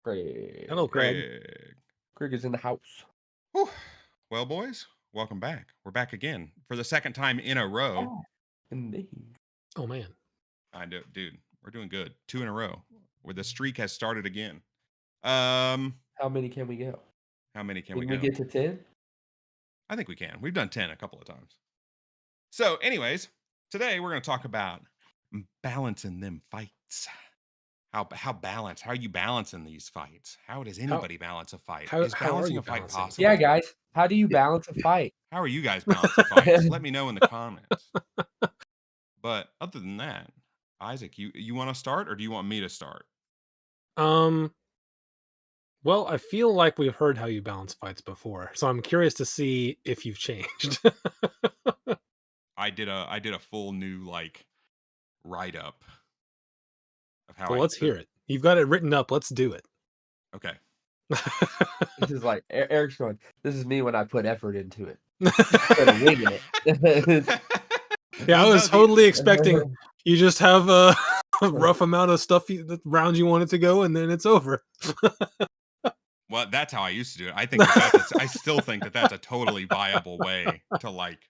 Hello, Craig. Craig. Greg. Craig is in the house. Whew. Well, boys, welcome back. We're back again for the second time in a row. Oh, indeed. Oh man. I do, dude. We're doing good. 2 in a row. Where the streak has started again. Um, How many can we go? how many can we Can we go? get to 10? I think we can. We've done 10 a couple of times. So, anyways, today we're going to talk about balancing them fights. How balance? How are you balancing these fights? How does How anybody balance a fight? how Is how are balancing you a fight balancing Yeah, possible? fights? guys. How do you balance a fight? How are you guys balancing fights? Let me know in the comments. But other than that, Isaac, you want to start or do you want me to start? Um, well, I feel like we've heard how you balance fights before, so I'm curious to see if you've changed. I did a full new like write up of how Well, I let's hear it. You've got it written up. Let's do it. okay. This is like Eric's going, this is me when I put effort into it. Instead of winging it. Yeah, I Well, no, was totally expecting you just have a rough amount of stuff rounds you want it to go, and then it's over. well, that's how I used to do it. I think I still think that that's a totally viable way to like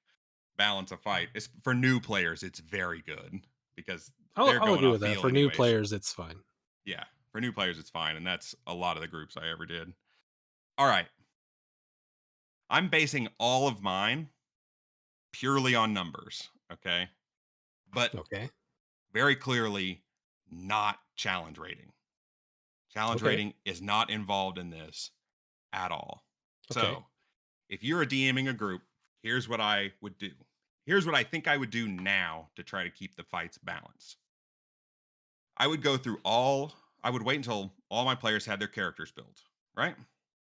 balance a fight. It's for new players, it's very good because they're I'll going agree off with that. feel For new anyways. players, it's fine. Yeah, for new players, it's fine, and that's a lot of the groups I ever did. All right, I'm basing all of mine purely on numbers, okay? But Okay. very clearly not challenge rating. Challenge Okay. rating is not involved in this at all. Okay. So, if you're a DMing a group, here's what I would do. Here's what I think I would do now to try to keep the fights balanced. I would go through I would wait until all my players had their characters built, right?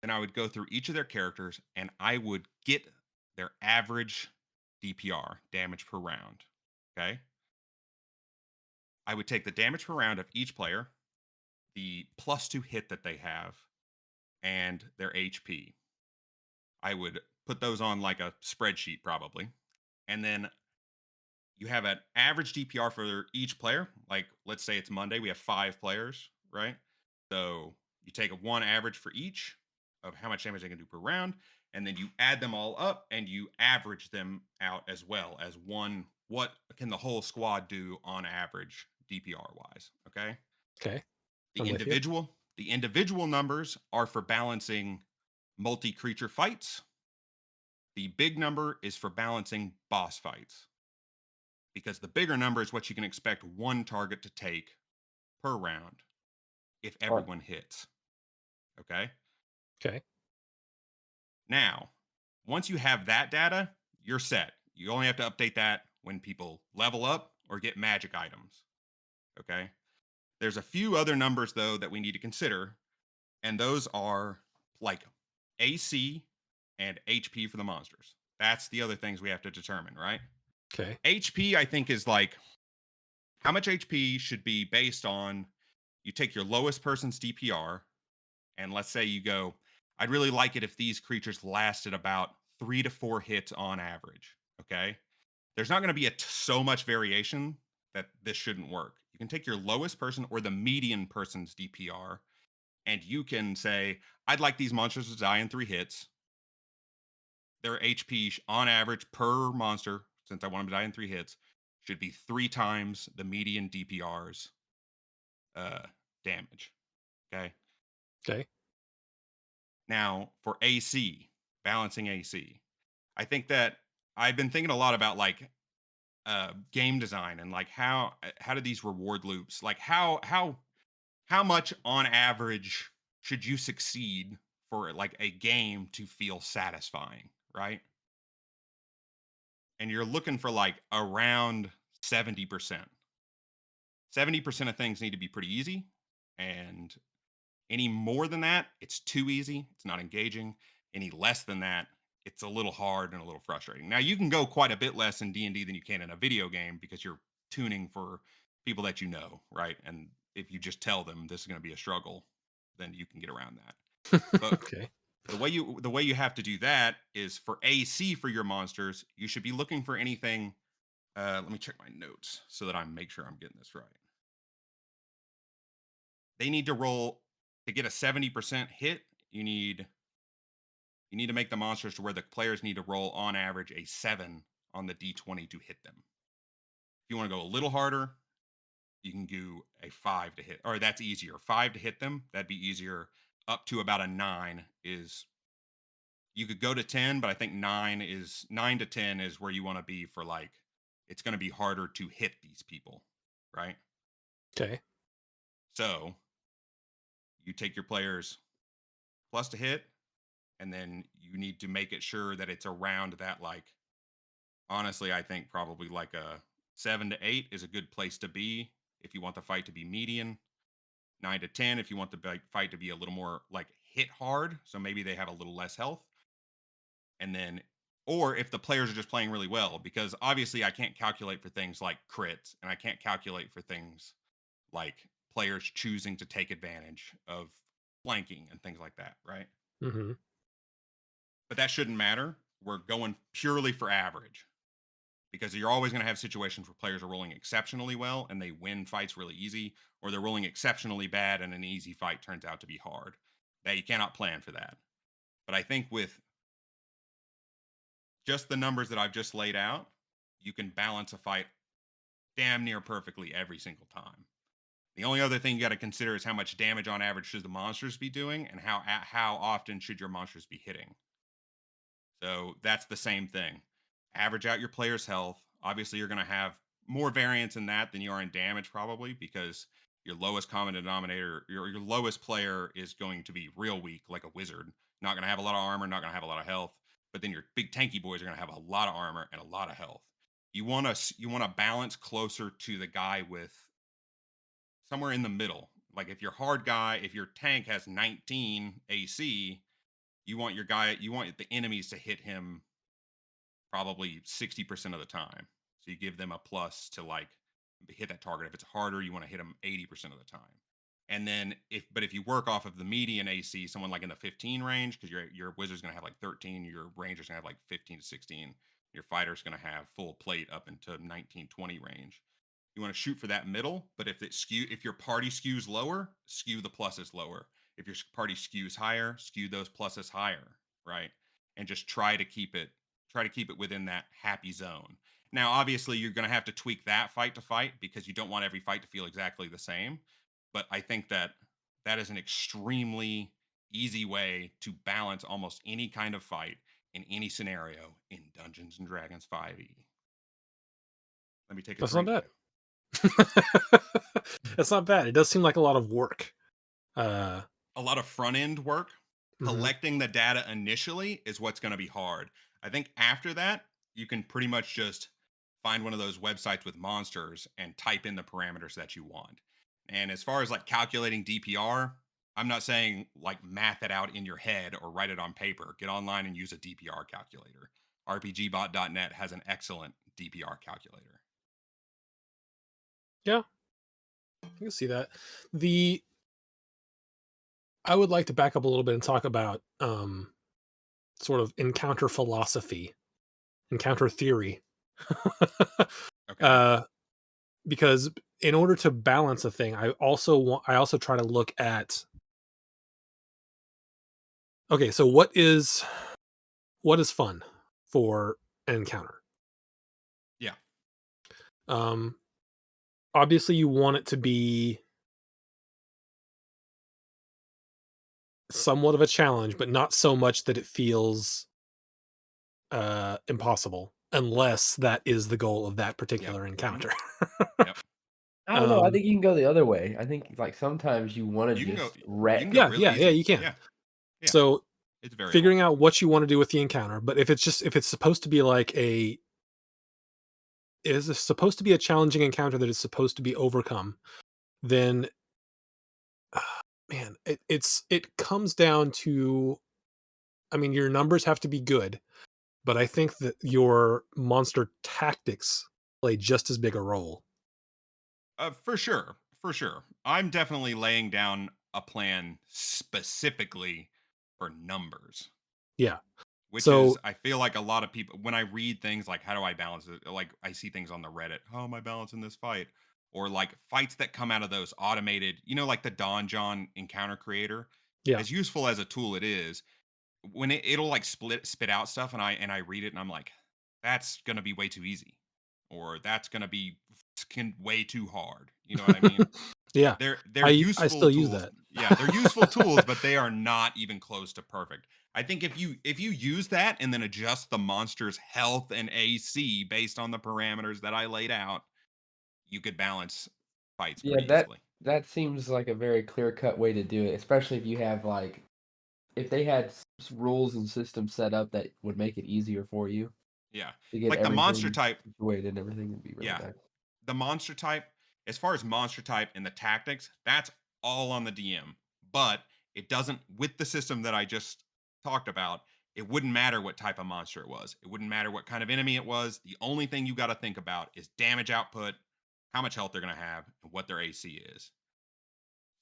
Then I would go through each of their characters and I would get their average DPR, damage per round. Okay. I would take the damage per round of each player, the +2 hit that they have, and their HP. I would put those on like a spreadsheet probably. And then you have an average DPR for each player. Like, let's say it's Monday, we have 5 players, right? So you take a one average for each of how much damage they can do per round, and then you add them all up and you average them out as well as one. What can the whole squad do on average DPR wise? Okay. Okay. The I'm with you. individual, the individual numbers are for balancing multi-creature fights. The big number is for balancing boss fights because the bigger number is what you can expect one target to take per round if All right. everyone hits. Okay. Okay. Now, once you have that data, you're set. You only have to update that when people level up or get magic items. Okay. There's a few other numbers, though, that we need to consider, and those are like AC and HP for the monsters. That's the other things we have to determine, right? Okay. HP, I think, is like how much HP should be based on you take your lowest person's DPR, and let's say you go, I'd really like it if these creatures lasted about 3 to 4 hits on average. Okay. There's not going to be so much variation that this shouldn't work. You can take your lowest person or the median person's DPR, and you can say, I'd like these monsters to die in 3 hits. Their HP on average per monster, since I want them to die in 3 hits, should be 3 times the median DPR's damage. Okay. Okay. Now for AC, balancing AC, I think that I've been thinking a lot about like game design and like how do these reward loops like how much on average should you succeed for like a game to feel satisfying, right? And you're looking for like around 70%. 70% of things need to be pretty easy. And any more than that, it's too easy. It's not engaging. Any less than that, it's a little hard and a little frustrating. Now you can go quite a bit less in D&D than you can in a video game because you're tuning for people that you know, right? And if you just tell them this is going to be a struggle, then you can get around that. But Okay. the way you have to do that is for AC for your monsters, you should be looking for anything. Let me check my notes so that I make sure I'm getting this right. They need to roll to get a 70% hit, you need to make the monsters to where the players need to roll on average a 7 on the d20 to hit them. If you want to go a little harder, you can do a 5 to hit, or that's easier. 5 to hit them, that'd be easier. Up to about a 9 is, you could go to 10, but I think 9 to 10 is where you want to be for, like, it's going to be harder to hit these people, right? Okay. So you take your players plus to hit, and then you need to make it sure that it's around that, like, honestly, I think probably like a 7 to 8 is a good place to be if you want the fight to be median. 9 to 10 if you want the fight to be a little more like hit hard, so maybe they have a little less health. And then, or if the players are just playing really well, because obviously I can't calculate for things like crits, and I can't calculate for things like players choosing to take advantage of flanking and things like that, right? Mm-hmm. But that shouldn't matter. We're going purely for average, because you're always going to have situations where players are rolling exceptionally well and they win fights really easy, or they're rolling exceptionally bad and an easy fight turns out to be hard. That you cannot plan for that. But I think with just the numbers that I've just laid out, you can balance a fight damn near perfectly every single time. The only other thing you got to consider is how much damage on average should the monsters be doing, and how often should your monsters be hitting. So that's the same thing. Average out your player's health. Obviously, you're going to have more variance in that than you are in damage, probably, because your lowest common denominator, your lowest player is going to be real weak, like a wizard. Not going to have a lot of armor, not going to have a lot of health. But then your big tanky boys are going to have a lot of armor and a lot of health. You want to balance closer to the guy with somewhere in the middle. Like if your hard guy, if your tank has 19 AC, you want the enemies to hit him probably 60% of the time. So you give them a plus to, like, hit that target. If it's harder, you want to hit them 80% of the time. And then if you work off of the median AC, someone like in the 15 range, because your wizard's gonna have like 13, your ranger's gonna have like 15 to 16, your fighter's gonna have full plate up into 19, 20 range. You want to shoot for that middle, but if your party skews lower, skew the pluses lower. If your party skews higher, skew those pluses higher, right? And just try to keep it within that happy zone. Now, obviously, you're going to have to tweak that fight to fight, because you don't want every fight to feel exactly the same. But I think that that is an extremely easy way to balance almost any kind of fight in any scenario in Dungeons and Dragons 5e. Let me take a That's not drink bad. here. That's not bad. It does seem like a lot of work. Uh, A lot of front end work. mhm. Collecting the data initially is what's going to be hard. I think after that, you can pretty much just find one of those websites with monsters and type in the parameters that you want. And as far as like calculating DPR, I'm not saying like math it out in your head or write it on paper. Get online and use a DPR calculator. RPGbot.net has an excellent DPR calculator. Yeah, I can see that. The I would like to back up a little bit and talk about sort of encounter philosophy, encounter theory. Okay. uh, because in order to balance a thing, I also try to look at, okay, so what is fun for an encounter? Yeah. Um, Obviously you want it to be somewhat of a challenge, but not so much that it feels impossible, unless that is the goal of that Yep. particular Mhm. encounter. Yep. I don't know. I um, think you can go the other way. I think like sometimes you want to You can go just you can wreck. go yeah, real yeah, easy. you can. Yeah. Yeah. So It's variable. figuring out what you want to do with the encounter, but if it's supposed to be like supposed to be a challenging encounter that is supposed to be overcome, then man, it comes down to, I mean, your numbers have to be good, but I think that your monster tactics play just as big a role. For sure, for sure. I'm definitely laying down a plan specifically for numbers, Yeah. which is, So I feel like a lot of people, when I read things like how do I balance it, like I see things on the Reddit, how am I balancing this fight? or like fights that come out of those automated, like the Donjon encounter creator, Yeah. as useful as a tool it is, when it'll like spit out stuff and I read it and I'm like, that's gonna be way too easy, or that's gonna be way too hard. You know what I mean? Yeah. They're I useful still use tools. that. Yeah, they're useful tools, but they are not even close to perfect. I think if you use that and then adjust the monster's health and AC based on the parameters that I laid out, you could balance fights Yeah, pretty easily. that seems like a very clear-cut way to do it, especially if you have, like if they had rules and systems set up that would make it easier for you Yeah. to get Like the monster everything type, situated and everything would be really yeah. nice. The monster type, as far as monster type and the tactics, that's all on the DM. But it doesn't, with the system that I just talked about, it wouldn't matter what type of monster it was. It wouldn't matter what kind of enemy it was. The only thing you got to think about is damage output, how much health they're going to have, and what their AC is.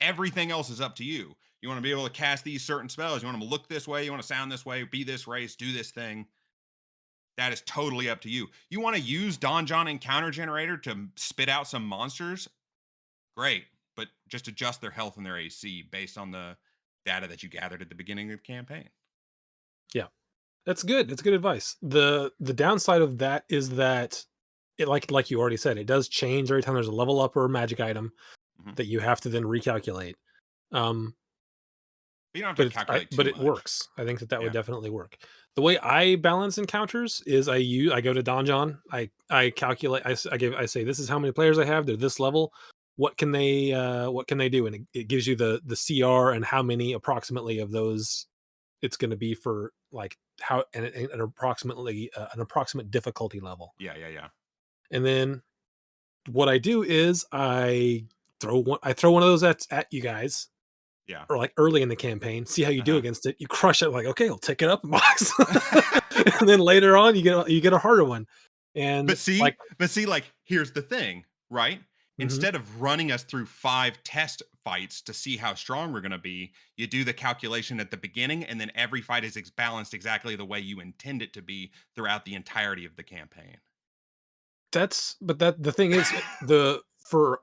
Everything else is up to you. You want to be able to cast these certain spells. You want them to look this way. You want to sound this way, be this race, do this thing. That is totally up to you. You want to use Donjon Encounter Generator to spit out some monsters? Great, but just adjust their health and their AC based on the data that you gathered at the beginning of the campaign. Yeah. That's good. It's good advice. The downside of that is that it like you already said, it does change every time there's a level up or a magic item Mhm. that you have to then recalculate. Um, But you don't have but to calculate too but it much. works. I think that would Yeah. definitely work. The way I balance encounters is I go to Donjon. I calculate. I say this is how many players I have. They're this level. What can they do? And it gives you the CR and how many approximately of those it's going to be for like how and an approximately an approximate difficulty level. Yeah, yeah, yeah. And then what I do is I throw one of those at you guys Yeah. or like early in the campaign, see how you do Uh-huh. against it. You crush it, like, okay, I'll take it up a box. And then later on you get a harder one. And like but see, like, here's the thing, right? mhm. Instead of running us through 5 test fights to see how strong we're gonna be, you do the calculation at the beginning, and then every fight is balanced exactly the way you intend it to be throughout the entirety of the campaign. That the thing is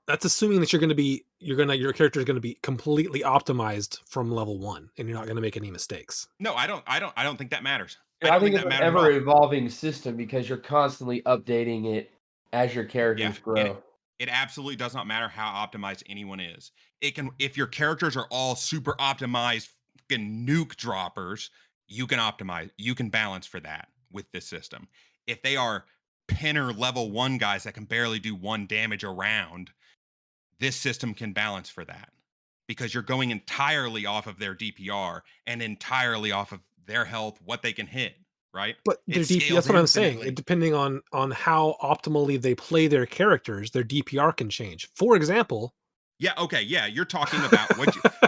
that's assuming that your character is gonna be completely optimized from level 1 and you're not gonna make any mistakes. No, I don't think that matters. I Yeah, I don't think think it's that an matters at ever all. evolving system because you're constantly updating it as your Yeah, characters grow. it absolutely does not matter how optimized anyone is. It can, if your characters are all super optimized fucking nuke droppers, you can balance for that with this system. If they are pinner level 1 guys that can barely do 1 damage a round, this system can balance for that. Because you're going entirely off of their DPR and entirely off of their health, what they can hit, right? But It their DP scales that's what I'm saying. It infinitely. depending on how optimally they play their characters, their DPR can change. For example, Yeah, okay, yeah, you're talking about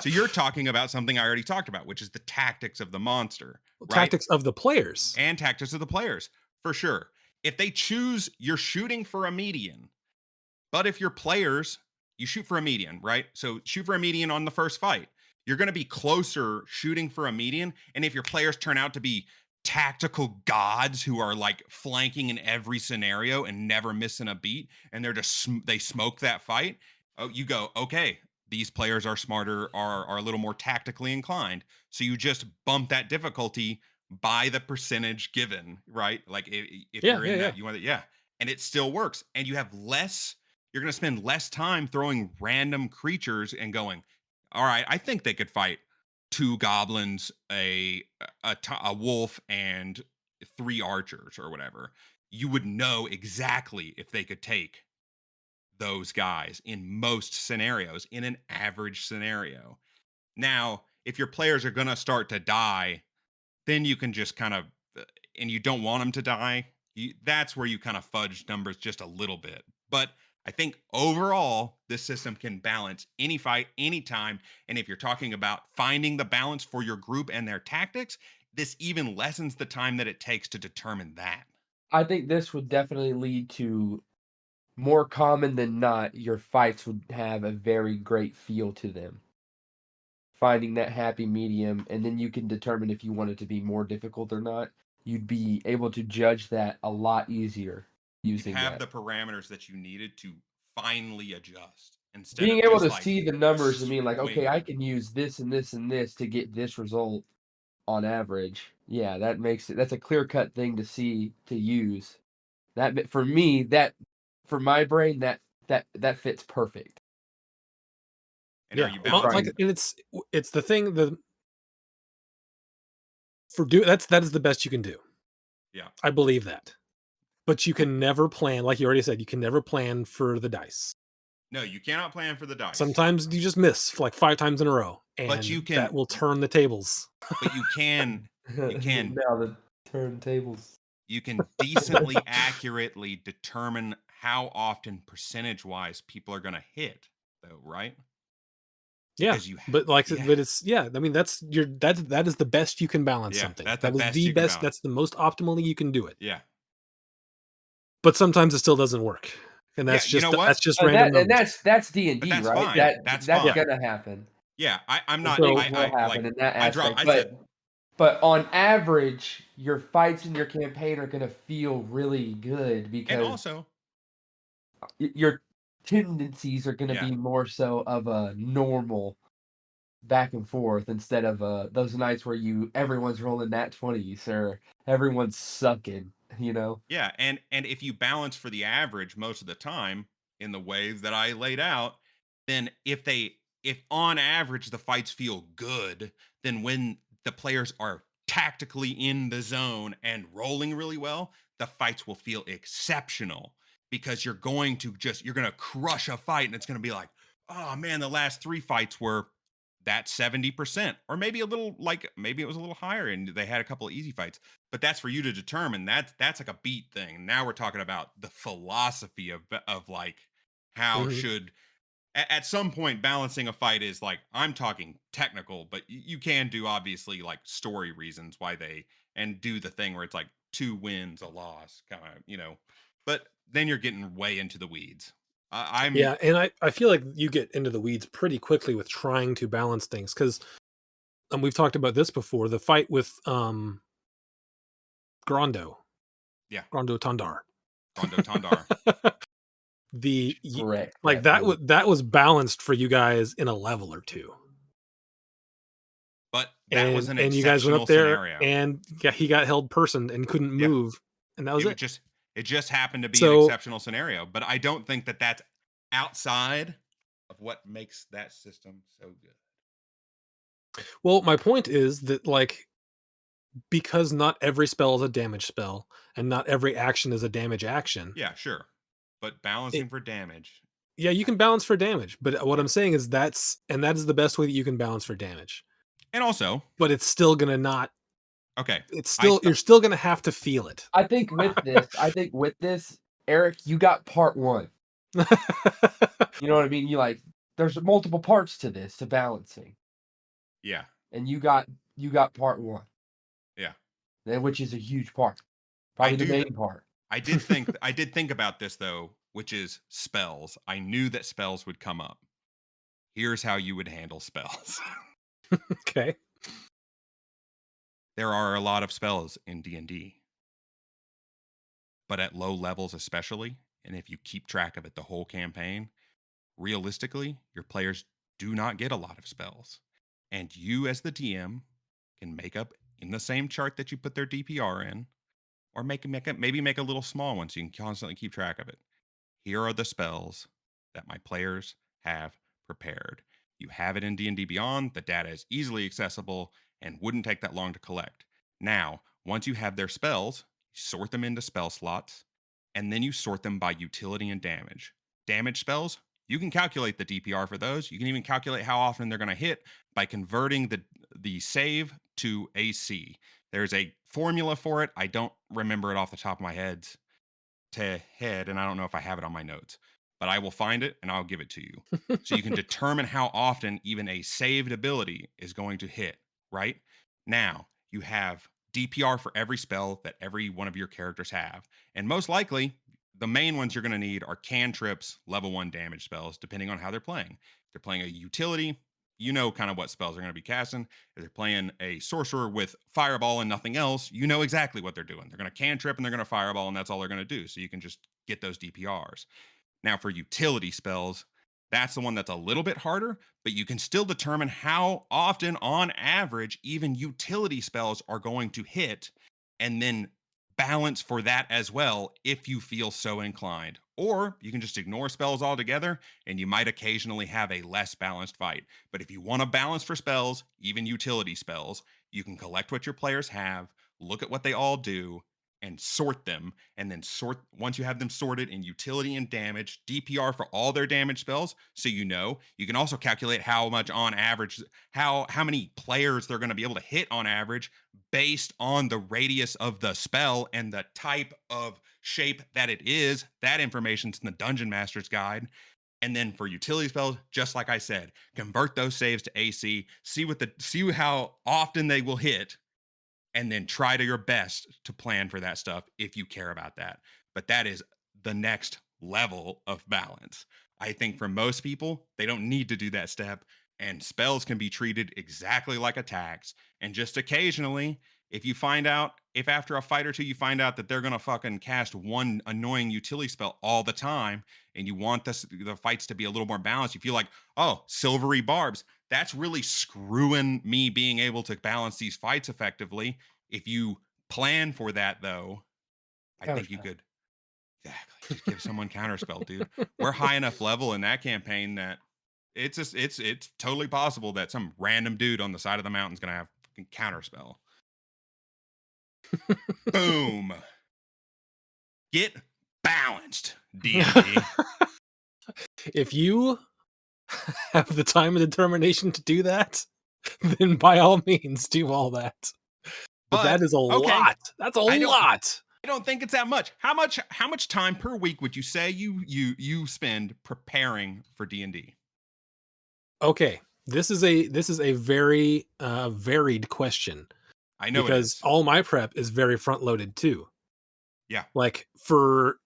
so you're talking about something I already talked about, which is the tactics of the monster, right? tactics of the players. And tactics of the players, for sure. If they choose, you're shooting for a median, but if your players, you shoot for a median, right? So shoot for a median on the first fight. You're going to be closer shooting for a median. And if your players turn out to be tactical gods who are like flanking in every scenario and never missing a beat, and they're just they smoke that fight, oh, you go, okay, these players are smarter, are a little more tactically inclined. So you just bump that difficulty by the percentage given, right? Like if Yeah, you're yeah, in yeah. that, you want it, yeah, and it still works, and you have less, you're going to spend less time throwing random creatures and going, all right, I think they could fight 2 goblins, a wolf, and 3 archers or whatever. You would know exactly if they could take those guys in most scenarios, in an average scenario. Now, if your players are going to start to die, then you can just kind of, and you don't want them to die, that's where you kind of fudge numbers just a little bit. But I think overall, this system can balance any fight, anytime. And if you're talking about finding the balance for your group and their tactics, this even lessens the time that it takes to determine that. I think this would definitely lead to more common than not, your fights would have a very great feel to them. Finding that happy medium, and then you can determine if you want it to be more difficult or not. You'd be able to judge that a lot easier You'd using have that. the parameters that you needed to finely adjust instead Being of able just to like see the numbers and being like, okay, I swinging. can use this and this and this to get this result on average. Yeah, that makes it. That's a clear cut thing to see to use. That for me, that for my brain, that fits perfect. And are Yeah, you To well, try balancing? like, and it's the thing that that is the best you can do. Yeah. I believe that. But you can never plan, like you already said, you can never plan for the dice. No, you cannot plan for the dice, Sometimes you just miss like 5 times in a row, but and you can. that will turn the tables. But you can. You can. now the turntables. You can decently accurately determine how often percentage wise people are going to hit, though, right? Yeah, Because you, but like, yeah, but it's yeah. I mean, that is the best you can balance yeah, something. that's the That is best the you can best. balance. That's the most optimally you can do it. Yeah, But sometimes it still doesn't work, and yeah. You know that's what? just random And numbers. that's D and But D, that's right? fine. Yeah, That's That's fine. gonna happen. Yeah, I'm not. Things so will I happen like. in that I drop. aspect, I said. but on average, your fights in your campaign are gonna feel really good And because also, your tendencies are gonna yeah, be more so of a normal back and forth instead of those nights where everyone's rolling nat 20s or everyone's sucking, you know? yeah, and if you balance for the average most of the time in the ways that I laid out, then if on average the fights feel good, then when the players are tactically in the zone and rolling really well, the fights will feel exceptional because you're going to crush a fight and it's going to be like, "Oh man, the last 3 fights were that 70%, or maybe a little like maybe it was a little higher and they had a couple of easy fights, but that's for you to determine. That's like a beat thing. Now we're talking about the philosophy of like how mhm. should at some point balancing a fight is like, I'm talking technical, but you can do obviously like story reasons why they and do the thing where it's like 2 wins a loss kind of, but then you're getting way into the weeds. I'm Yeah, and I feel like you get into the weeds pretty quickly with trying to balance things because we've talked about this before. The fight with Grondo, Yeah, Grondo Tandar. Rondo Tondar. Wreck Like that thing. that was balanced for you guys in a level or two. But that was And an you guys went up exceptional there scenario. and he got held personed and couldn't Yeah. move, and that was It it. would just it just happened to be an So, exceptional scenario, but I don't think that that's outside of what makes that system so good. well, my point is that like because not every spell is a damage spell and not every action is a damage action. Yeah, sure. But It, balancing for damage. yeah, you can balance for damage, but what Yeah. I'm saying is that is the best way that you can balance for damage. And also, But it's still gonna not. okay, It's I still st- you're still gonna have to feel it. I think with this, Eric, you got part one. You know what I mean? There's multiple parts to this, to balancing, yeah. and you got part one, Yeah. which is a huge part, I probably the do main part. I did think about this though, which is spells. I knew that spells would come up. Here's how you would handle spells. Okay. There are a lot of spells in D&D, but at low levels especially, and if you keep track of it the whole campaign, realistically, your players do not get a lot of spells. And you, as the DM, can make up in the same chart that you put their DPR in, or maybe make a little small one so you can constantly keep track of it. Here are the spells that my players have prepared. You have it in D&D Beyond. The data is easily accessible and wouldn't take that long to collect. Now, once you have their spells, you sort them into spell slots, and then you sort them by utility and damage. Damage spells, you can calculate the DPR for those. You can even calculate how often they're going to hit by converting the save to AC. There's a formula for it. I don't remember it off the top of my head, and I don't know if I have it on my notes, but I will find it and I'll give it to you. So you can determine how often even a saved ability is going to hit, right? Now, you have DPR for every spell that every one of your characters have. And most likely, the main ones you're going to need are cantrips, level 1 damage spells, depending on how they're playing. If they're playing a utility, you know kind of what spells they're going to be casting. If they're playing a sorcerer with fireball and nothing else, you know exactly what they're doing. They're going to cantrip and they're going to fireball, and that's all they're going to do. So you can just get those DPRs. Now, for utility spells, that's the one that's a little bit harder, but you can still determine how often, on average, even utility spells are going to hit, and then balance for that as well if you feel so inclined. Or you can just ignore spells altogether, and you might occasionally have a less balanced fight. But if you want to balance for spells, even utility spells, you can collect what your players have, look at what they all do, and sort them, and then once you have them sorted in utility and damage, DPR for all their damage spells, so you can also calculate how much on average, how many players they're going to be able to hit on average based on the radius of the spell and the type of shape that it is. That information's in the Dungeon Master's Guide. And then for utility spells, just like I said, convert those saves to AC, see how often they will hit, and then try to your best to plan for that stuff if you care about that. But that is the next level of balance. I think for most people, they don't need to do that step, and spells can be treated exactly like attacks. And just occasionally, if after a fight or two you find out that they're gonna fucking cast one annoying utility spell all the time, and you want the fights to be a little more balanced, you feel like, oh, silvery barbs, that's really screwing me being able to balance these fights effectively. If you plan for that, though, I think you Counterspell. could exactly just give someone counterspell, dude. We're high enough level in that campaign that it's totally possible that some random dude on the side of the mountain's gonna have fucking counterspell. Boom. Get balanced, D&D. If you have the time and determination to do that, then by all means do all that. But that is a okay, lot. That's a lot. I don't think it's that much. How much time per week would you say you spend preparing for D&D? Okay, this is a very varied question I know it because is. all my prep is very front loaded too. Yeah. Like for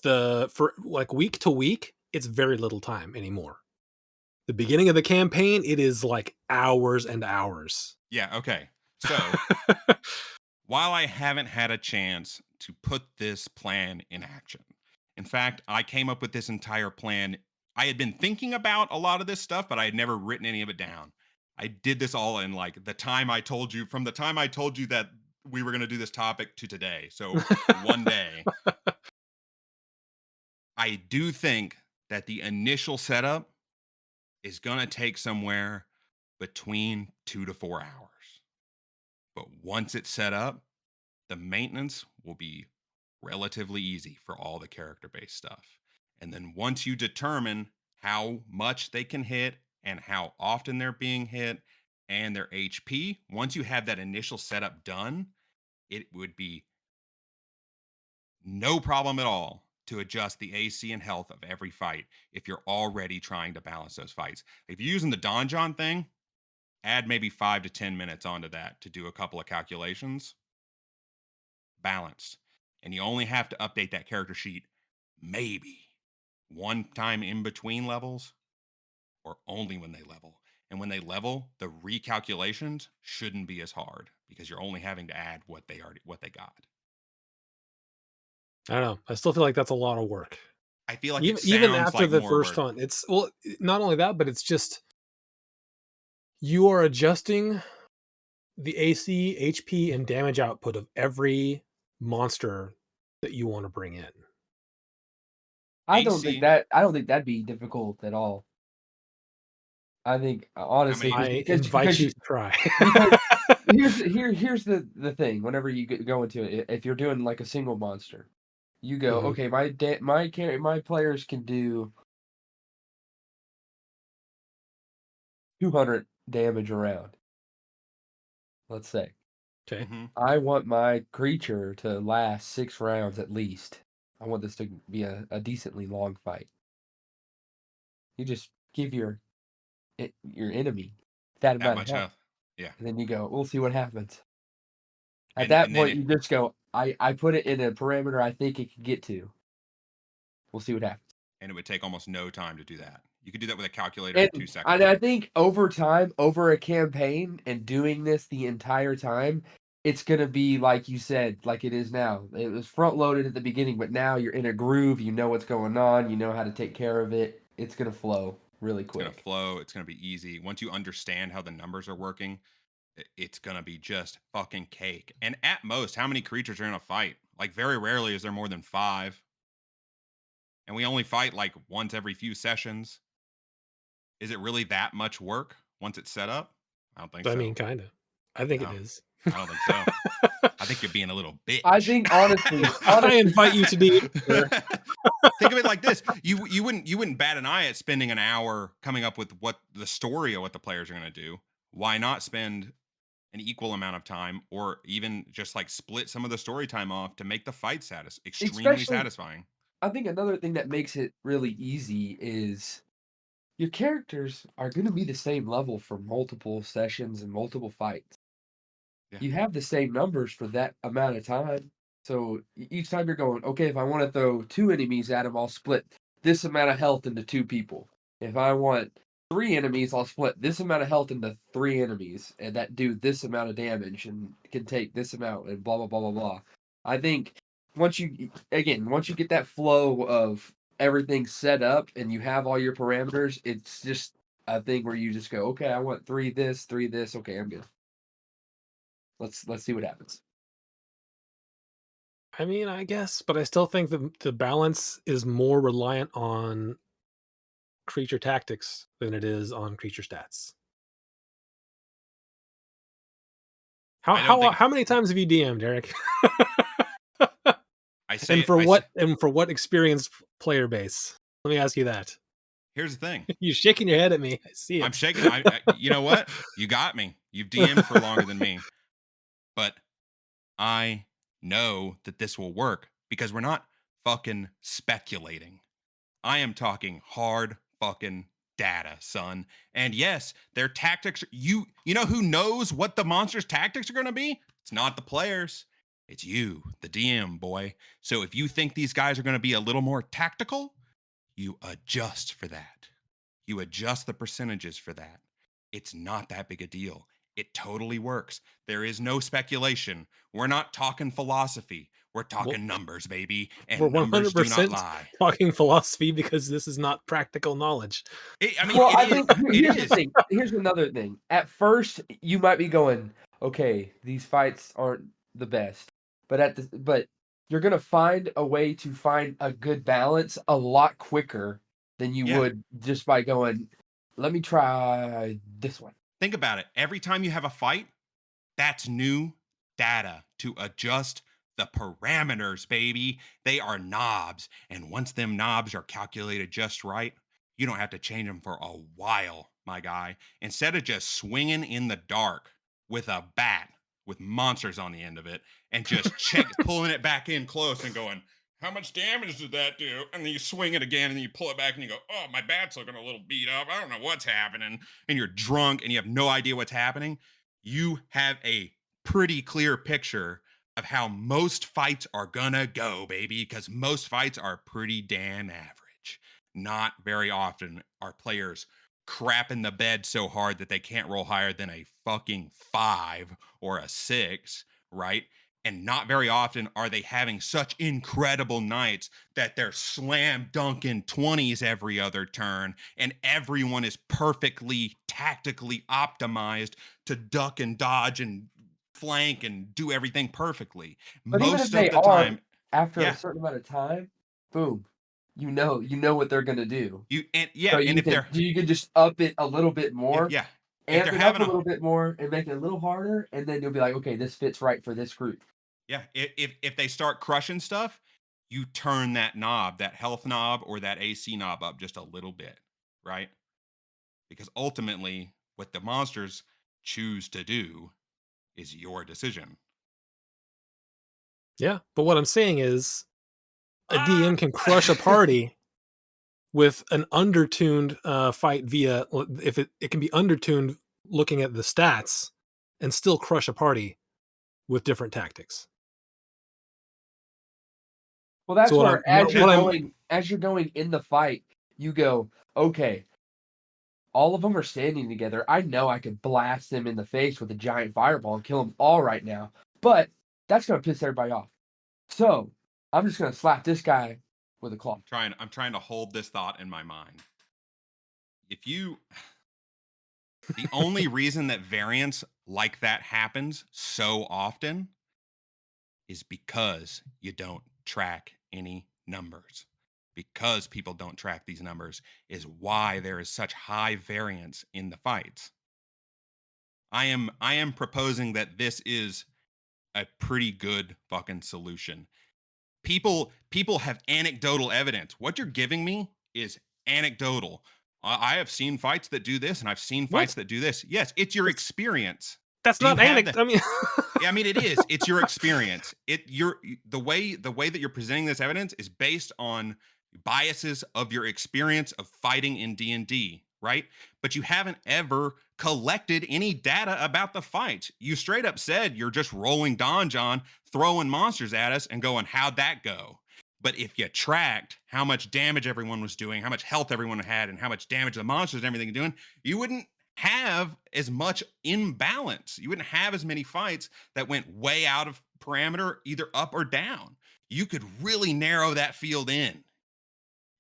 like week to week, it's very little time anymore. The beginning of the campaign, it is like hours and hours. Yeah, okay. So, while I haven't had a chance to put this plan in action, in fact, I came up with this entire plan. I had been thinking about a lot of this stuff, but I had never written any of it down. I did this all in like the time I told you, from the time I told you that we were going to do this topic to today. So, one day. I do think that the initial setup is going to take somewhere between 2 to 4 hours. But once it's set up, the maintenance will be relatively easy for all the character based stuff. And then once you determine how much they can hit and how often they're being hit and their HP, once you have that initial setup done, it would be no problem at all to adjust the AC and health of every fight if you're already trying to balance those fights. If you're using the Donjon thing, add maybe 5 to 10 minutes onto that to do a couple of calculations. Balanced. And you only have to update that character sheet maybe one time in between levels or only when they level. And when they level, the recalculations shouldn't be as hard because you're only having to add what they got. I don't know. I still feel like that's a lot of work. I feel like Even sounds after like the more first work. one, it's not only that, but it's just you are adjusting the AC, HP, and damage output of every monster that you want to bring in. I don't think AC. that'd be difficult at all. I think honestly, many- I because invite you to try. because here's the thing. Whenever you go into it, if you're doing like a single monster, you go, Mhm. okay, my players can do 200 damage around. Let's say Okay. Mhm. I want my creature to last 6 rounds at least. I want this to be a decently long fight. You just give your enemy that That amount of much health, health. Yeah. and then you go, we'll see what happens. At And that and then point, it you just go, I put it in a parameter I think it can get to. We'll see what happens. and it would take almost no time to do that. You could do that with a calculator in And 2 seconds. I think over time, over a campaign, and doing this the entire time, it's going to be like you said, like it is now. It was front loaded at the beginning, but now you're in a groove. You know what's going on. You know how to take care of it. It's going to flow really It's gonna quick. flow. It's gonna be easy. Once you understand how the numbers are working, it's gonna be just fucking cake. And at most, how many creatures are in a fight? Like very rarely is there more than 5. And we only fight like once every few sessions. Is it really that much work once it's set up? I don't think I so. mean, kind of. I think it No, is. I don't think so. I think you're being a little bitch. I think honestly, I invite you to the answer. Think of it like this: you wouldn't bat an eye at spending an hour coming up with what the story of what the players are going to do. Why not spend an equal amount of time, or even just like split some of the story time off to make the fight extremely especially, satisfying? I think another thing that makes it really easy is your characters are going to be the same level for multiple sessions and multiple fights. Yeah. You have the same numbers for that amount of time. So each time you're going, okay, if I want to throw 2 enemies at him, I'll split this amount of health into 2 people. If I want 3 enemies, I'll split this amount of health into 3 enemies, and that do this amount of damage and can take this amount and blah blah blah blah blah. I think once you get that flow of everything set up and you have all your parameters, it's just a thing where you just go, okay, I want 3 this, 3 this, okay, I'm good. Let's see what happens. I mean, I guess, but I still think the balance is more reliant on creature tactics than it is on creature stats. I don't think How many times have you DM'd, Eric? I say And for what experienced player base? Let me ask you that. Here's the thing. You're shaking your head at me. I see it. I'm shaking. You know what? You got me. You've DM'd for longer than me, but I know that this will work because we're not fucking speculating. I am talking hard fucking data, son. And yes, their tactics, you know who knows what the monster's tactics are going to be? It's not the players. It's you, the DM, boy. So if you think these guys are going to be a little more tactical, you adjust for that. You adjust the percentages for that. It's not that big a deal. It totally works. There is no speculation. We're not talking philosophy. We're talking numbers, baby. We're And numbers do not 100% lie. talking philosophy because this is not practical knowledge. I think here's the thing. Here's another thing. At first, you might be going, okay, these fights aren't the best, but you're gonna find a way to find a good balance a lot quicker than you would just by going, let me try this one. Think about it. Every time you have a fight, that's new data to adjust the parameters, baby. They are knobs. And once them knobs are calculated just right, you don't have to change them for a while, my guy. Instead of just swinging in the dark with a bat with monsters on the end of it and just pulling it back in close and going, how much damage did that do? And then you swing it again and then you pull it back and you go, oh, my bat's looking a little beat up. I don't know what's happening. And you're drunk and you have no idea what's happening. You have a pretty clear picture of how most fights are gonna go, baby, because most fights are pretty damn average. Not very often are players crapping the bed so hard that they can't roll higher than a fucking 5 or a 6, right? And not very often are they having such incredible nights that they're slam dunking 20s every other turn and everyone is perfectly tactically optimized to duck and dodge and flank and do everything perfectly. But even if Most they of the are, time, after a certain amount of time, boom, you know what they're gonna do. So and you can just up it a little bit more, if amp they're it up having a little bit more, and make it a little harder, and then you'll be like, okay, this fits right for this group. Yeah, if they start crushing stuff, you turn that knob, that health knob or that AC knob up just a little bit, right? Because ultimately, what the monsters choose to do is your decision. Yeah, but what I'm saying is a DM can crush a party with an undertuned fight via if it can be undertuned looking at the stats and still crush a party with different tactics. Well, that's So where as you're going in the fight, you go, okay, all of them are standing together. I know I could blast them in the face with a giant fireball and kill them all right now. But that's gonna piss everybody off. So I'm just gonna slap this guy with a claw. I'm trying to hold this thought in my mind. The only reason that variance like that happens so often is because you don't track any numbers. Because people don't track these numbers is why there is such high variance in the fights. I am proposing that this is a pretty good fucking solution. People have anecdotal evidence. What you're giving me is anecdotal. I have seen fights that do this, and I've seen fights What? that do this. Yes, it's your experience. That's Do you not have the? anecdote. I mean, Yeah, I mean it is. It's your experience. The way that you're presenting this evidence is based on biases of your experience of fighting in D&D, right? But you haven't ever collected any data about the fight. You straight up said you're just rolling donjon, throwing monsters at us and going, "How'd that go?" But if you tracked how much damage everyone was doing, how much health everyone had, and how much damage the monsters and everything doing, you wouldn't have as much imbalance. You wouldn't have as many fights that went way out of parameter, either up or down. You could really narrow that field in.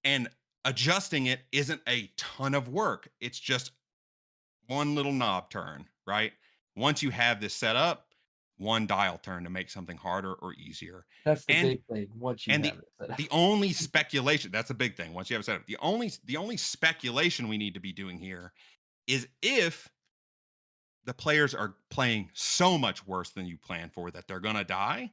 And adjusting it isn't a ton of work. It's just one little knob turn, right? Once you have this set up, one dial turn to make something harder or easier. That's the And big thing. Once you and have it set up. the only speculation, that's a big thing. Once you have it set up, the only speculation we need to be doing here is if the players are playing so much worse than you plan for that they're going to die,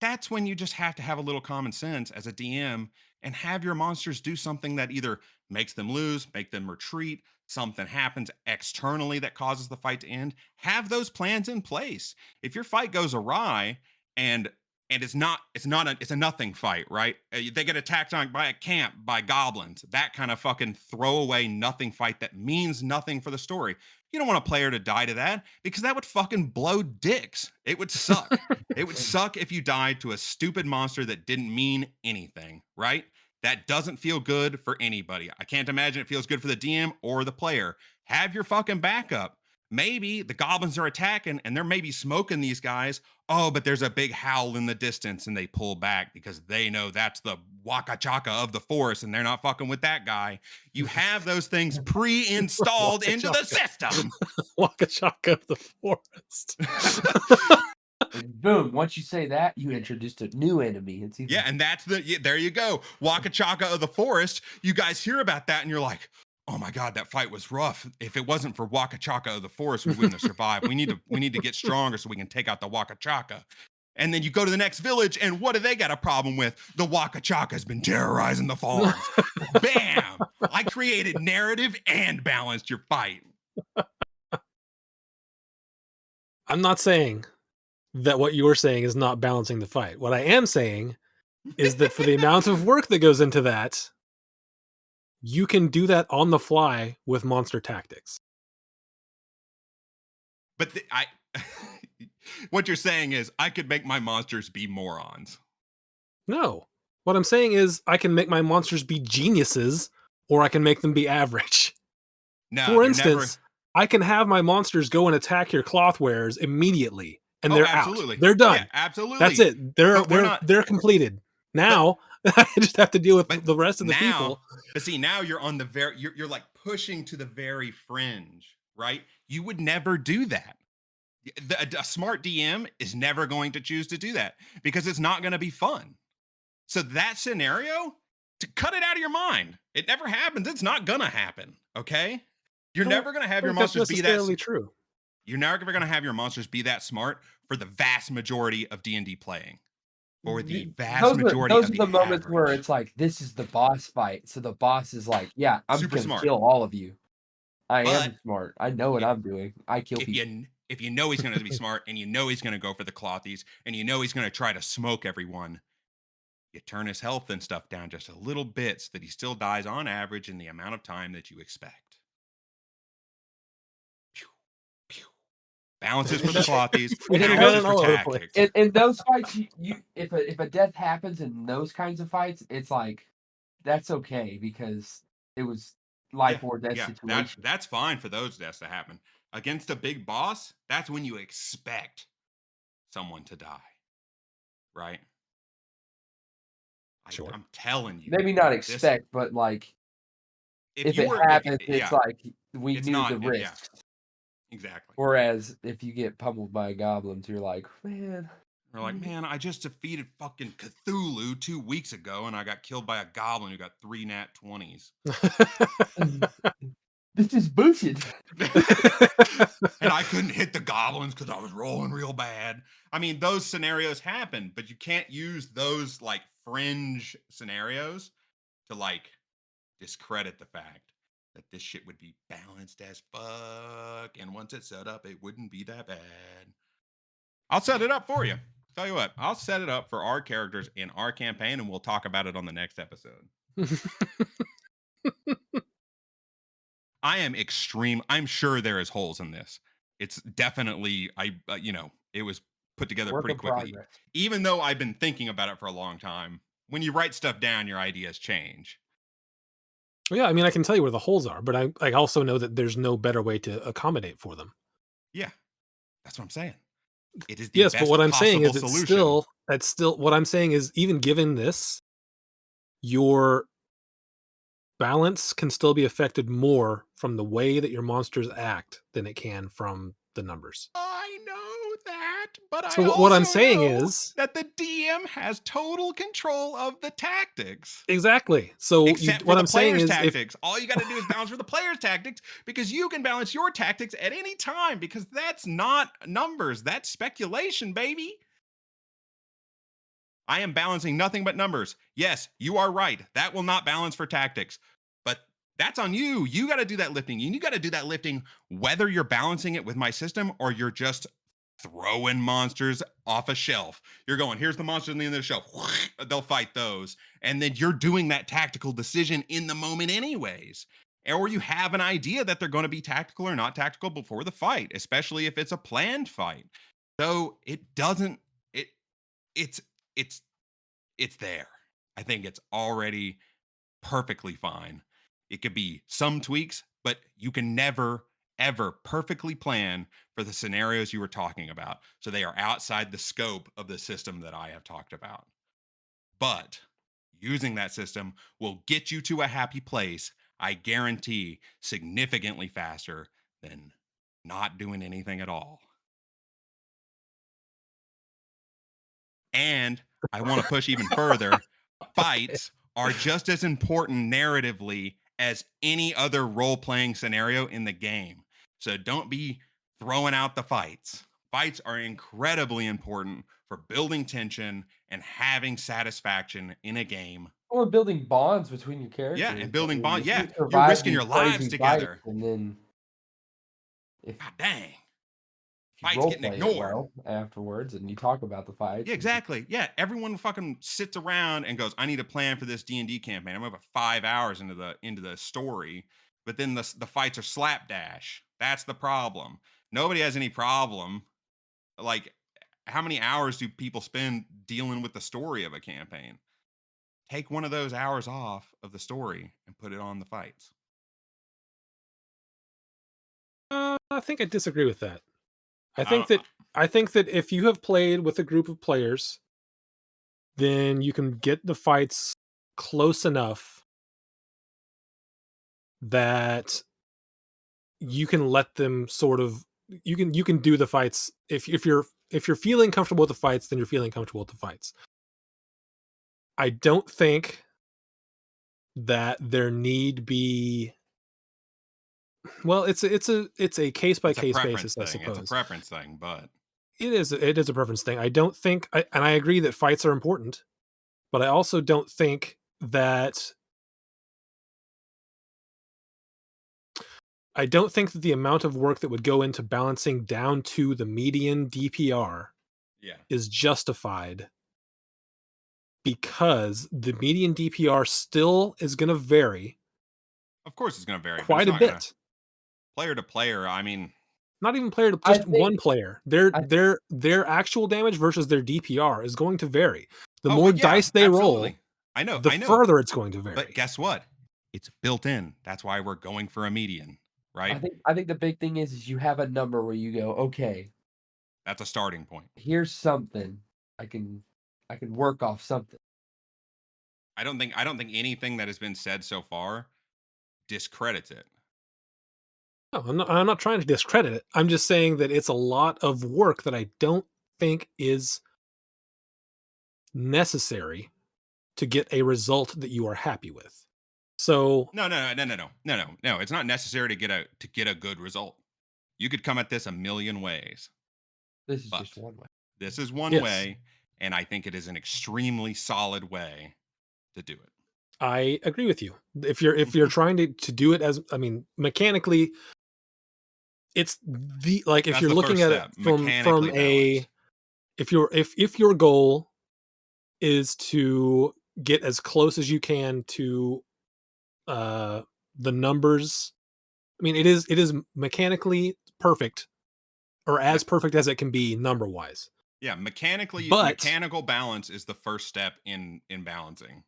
that's when you just have to have a little common sense as a DM and have your monsters do something that either makes them lose, make them retreat, something happens externally that causes the fight to end. Have those plans in place. If your fight goes awry and it's a nothing fight, right? They get attacked on by a camp by goblins, that kind of fucking throwaway nothing fight that means nothing for the story. You don't want a player to die to that because that would fucking blow dicks. It would suck. It would suck if you died to a stupid monster that didn't mean anything, right? That doesn't feel good for anybody. I can't imagine it feels good for the DM or the player. Have your fucking backup. Maybe the goblins are attacking and they're maybe smoking these guys. Oh, but there's a big howl in the distance and they pull back because they know that's the Waka Chaka of the forest and they're not fucking with that guy. You have those things pre-installed Waka into the Chaka. system. Waka Chaka of the forest. And boom, once you say that, you introduced a new enemy. It's even Yeah, and there you go. Waka Chaka of the forest. You guys hear about that and you're like, oh my God, that fight was rough. If it wasn't for Waka Chaka of the forest, we wouldn't have survived. We need to get stronger so we can take out the Waka Chaka. And then you go to the next village, and what do they got a problem with? The Waka Chaka has been terrorizing the farms. Bam! I created narrative and balanced your fight. I'm not saying that what you're saying is not balancing the fight. What I am saying is that for the amount of work that goes into that, you can do that on the fly with monster tactics. But what you're saying is I could make my monsters be morons. No. What I'm saying is I can make my monsters be geniuses or I can make them be average. No, For instance, I can have my monsters go and attack your clothwares immediately and they're absolutely. out. They're done. Yeah, absolutely. That's it. They're completed. Now I just have to deal with the rest of the people. But see, now you're on the you're like pushing to the very fringe, right? You would never do that. A smart DM is never going to choose to do that because it's not going to be fun. So that scenario, to cut it out of your mind. It never happens. It's not going to happen. Okay. You're never going to have your monsters be that true. You're never going to have your monsters be that smart for the vast majority of D&D playing. For the vast majority those of are the moments average. where it's like, this is the boss fight. So the boss is like, yeah, I'm Super going to smart. kill all of you. I But am smart. I know what I'm doing. I kill people. If you know he's going to be smart and you know he's going to go for the clothies and you know he's going to try to smoke everyone, you turn his health and stuff down just a little bit so that he still dies on average in the amount of time that you expect. Pew, pew. Balances for the clothies. Balances for tactics. In those fights, if a death happens in those kinds of fights, it's like, that's okay because it was life or death situation. That's fine for those deaths to happen. Against a big boss, that's when you expect someone to die, right? Sure. I'm telling you, Maybe not this expect, but like if you it were happens, it's yeah, like we it's knew not the yeah, risks. exactly. Whereas if you get pummeled by goblins, you're like, man. They're like, man, I just defeated fucking Cthulhu 2 weeks ago, and I got killed by a goblin who got 3 nat 20s. This is bullshit. And I couldn't hit the goblins because I was rolling real bad. I mean, those scenarios happen, but you can't use those like fringe scenarios to like discredit the fact that this shit would be balanced as fuck. And once it's set up, it wouldn't be that bad. I'll set it up for you. Tell you what, I'll set it up for our characters in our campaign, and we'll talk about it on the next episode. I'm sure there is holes in this. It's definitely, it was put together Work pretty in quickly. progress. Even though I've been thinking about it for a long time, when you write stuff down, your ideas change. Yeah, I mean, I can tell you where the holes are, but I also know that there's no better way to accommodate for them. Yeah, that's what I'm saying. It is the Yes, but best what I'm saying possible is solution. that's still what I'm saying is even given this, your balance can still be affected more from the way that your monsters act than it can from the numbers. I know that, but I So what I'm also saying know is that the DM has total control of the tactics. exactly. So Except for what the I'm saying player's is if tactics. All you got to do is balance for the player's tactics because you can balance your tactics at any time because that's not numbers. That's speculation, baby. I am balancing nothing but numbers. Yes, you are right. That will not balance for tactics. But that's on you. You got to do that lifting. And you got to do that lifting whether you're balancing it with my system or you're just throwing monsters off a shelf. You're going, here's the monsters on the end of the shelf. They'll fight those. And then you're doing that tactical decision in the moment anyways. Or you have an idea that they're going to be tactical or not tactical before the fight, especially if it's a planned fight. So it doesn't, it's it's it's there. I think it's already perfectly fine. It could be some tweaks, but you can never ever perfectly plan for the scenarios you were talking about. So they are outside the scope of the system that I have talked about. But using that system will get you to a happy place, I guarantee, significantly faster than not doing anything at all. And I want to push even further. Fights are just as important narratively as any other role playing scenario in the game. So don't be throwing out the fights. Fights are incredibly important for building tension and having satisfaction in a game. Or building bonds between your Yeah, characters. and building I mean, bond. if Yeah, you you're survive risking these your lives crazy together. fights, and then if God dang. you Fights role getting play it ignored. well afterwards, and you talk about the fights. Yeah, exactly. Yeah, everyone fucking sits around and goes, "I need a plan for this D&D campaign. I'm over 5 hours into the story." But then the fights are slapdash. That's the problem. Nobody has any problem. Like, how many hours do people spend dealing with the story of a campaign? Take one of those hours off of the story and put it on the fights. I think I disagree with that. I I think that if you have played with a group of players, then you can get the fights close enough that you can let them sort of you can do the fights if you're feeling comfortable with the fights, then you're feeling comfortable with the fights. I don't think that there need be well, it's a case by it's a case preference basis, I thing. It's a suppose. preference thing, but It is a preference thing. I don't think and I agree that fights are important, but I also don't think that the amount of work that would go into balancing down to the median DPR yeah. is justified because the median DPR still is going to vary Of course it's going to vary, but it's quite a not going to bit. player to player. I mean, Not even player to I just think one player. I Their actual damage versus their DPR is going to vary. The oh, well, more yeah, dice they roll, absolutely. I know. the further it's going to But vary. guess what? It's built in. That's why we're going for a median, right? I think the big thing is you have a number where you go, okay, That's a starting point. Here's something I can work off something. I don't think anything that has been said so far discredits it. No, I'm not trying to discredit it. I'm just saying that it's a lot of work that I don't think is necessary to get a result that you are happy with. So No. It's not necessary to get a good result. You could come at this a million ways, This is but just one way. this is one yes, way, and I think it is an extremely solid way to do it. I agree with you. If you're trying to do it as, I mean, mechanically, it's the like if That's you're the looking first at it step. from Mechanically a balanced. if your goal is to get as close as you can to uh the numbers. I mean, it is mechanically perfect, or Me- as perfect as it can be number wise. yeah, But mechanical balance is the first step in balancing.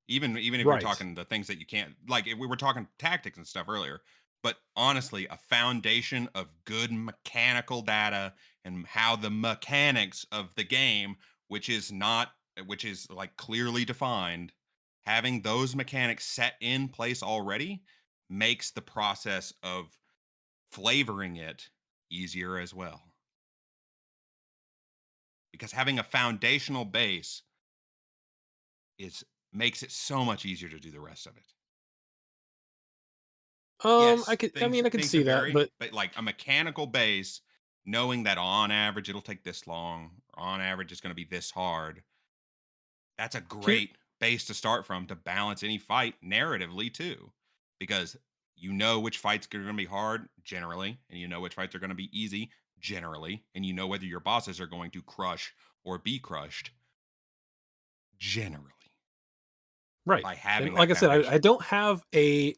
Even if you're right. talking the things that you can't, like if we were talking tactics and stuff earlier, but honestly, a foundation of good mechanical data and how the mechanics of the game, which is like clearly defined, having those mechanics set in place already makes the process of flavoring it easier as well, because having a foundational base is makes it so much easier to do the rest of it. I Yes, could, I mean, I could things see can that, vary, but but like a mechanical base, knowing that on average it'll take this long, or on average it's going to be this hard. That's a here great base to start from to balance any fight narratively too, because you know which fights are going to be hard generally, and you know which fights are going to be easy generally, and you know whether your bosses are going to crush or be crushed generally right. by And having like that I said, I foundation. don't have a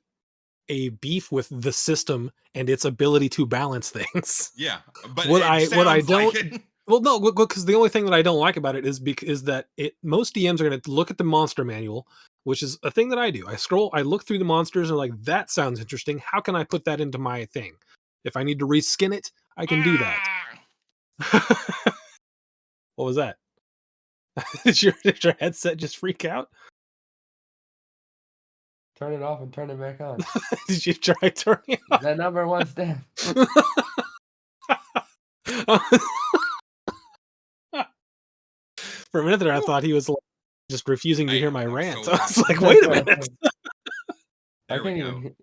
beef with the system and its ability to balance things. Yeah, but it What I sounds like don't it. well, no, because the only thing that I don't like about it is that most DMs are going to look at the monster manual, which is a thing that I do. I look through the monsters and like, that sounds interesting. How can I put that into my thing? If I need to reskin it, I can do that. Ah! What was that? Did your headset just freak out? Turn it off and turn it back on. Did you try turning it off? That number one step. For a minute there, I thought he was like, just refusing to hear my That was rant. totally I me. was like, wait a minute. I There we can't go. even.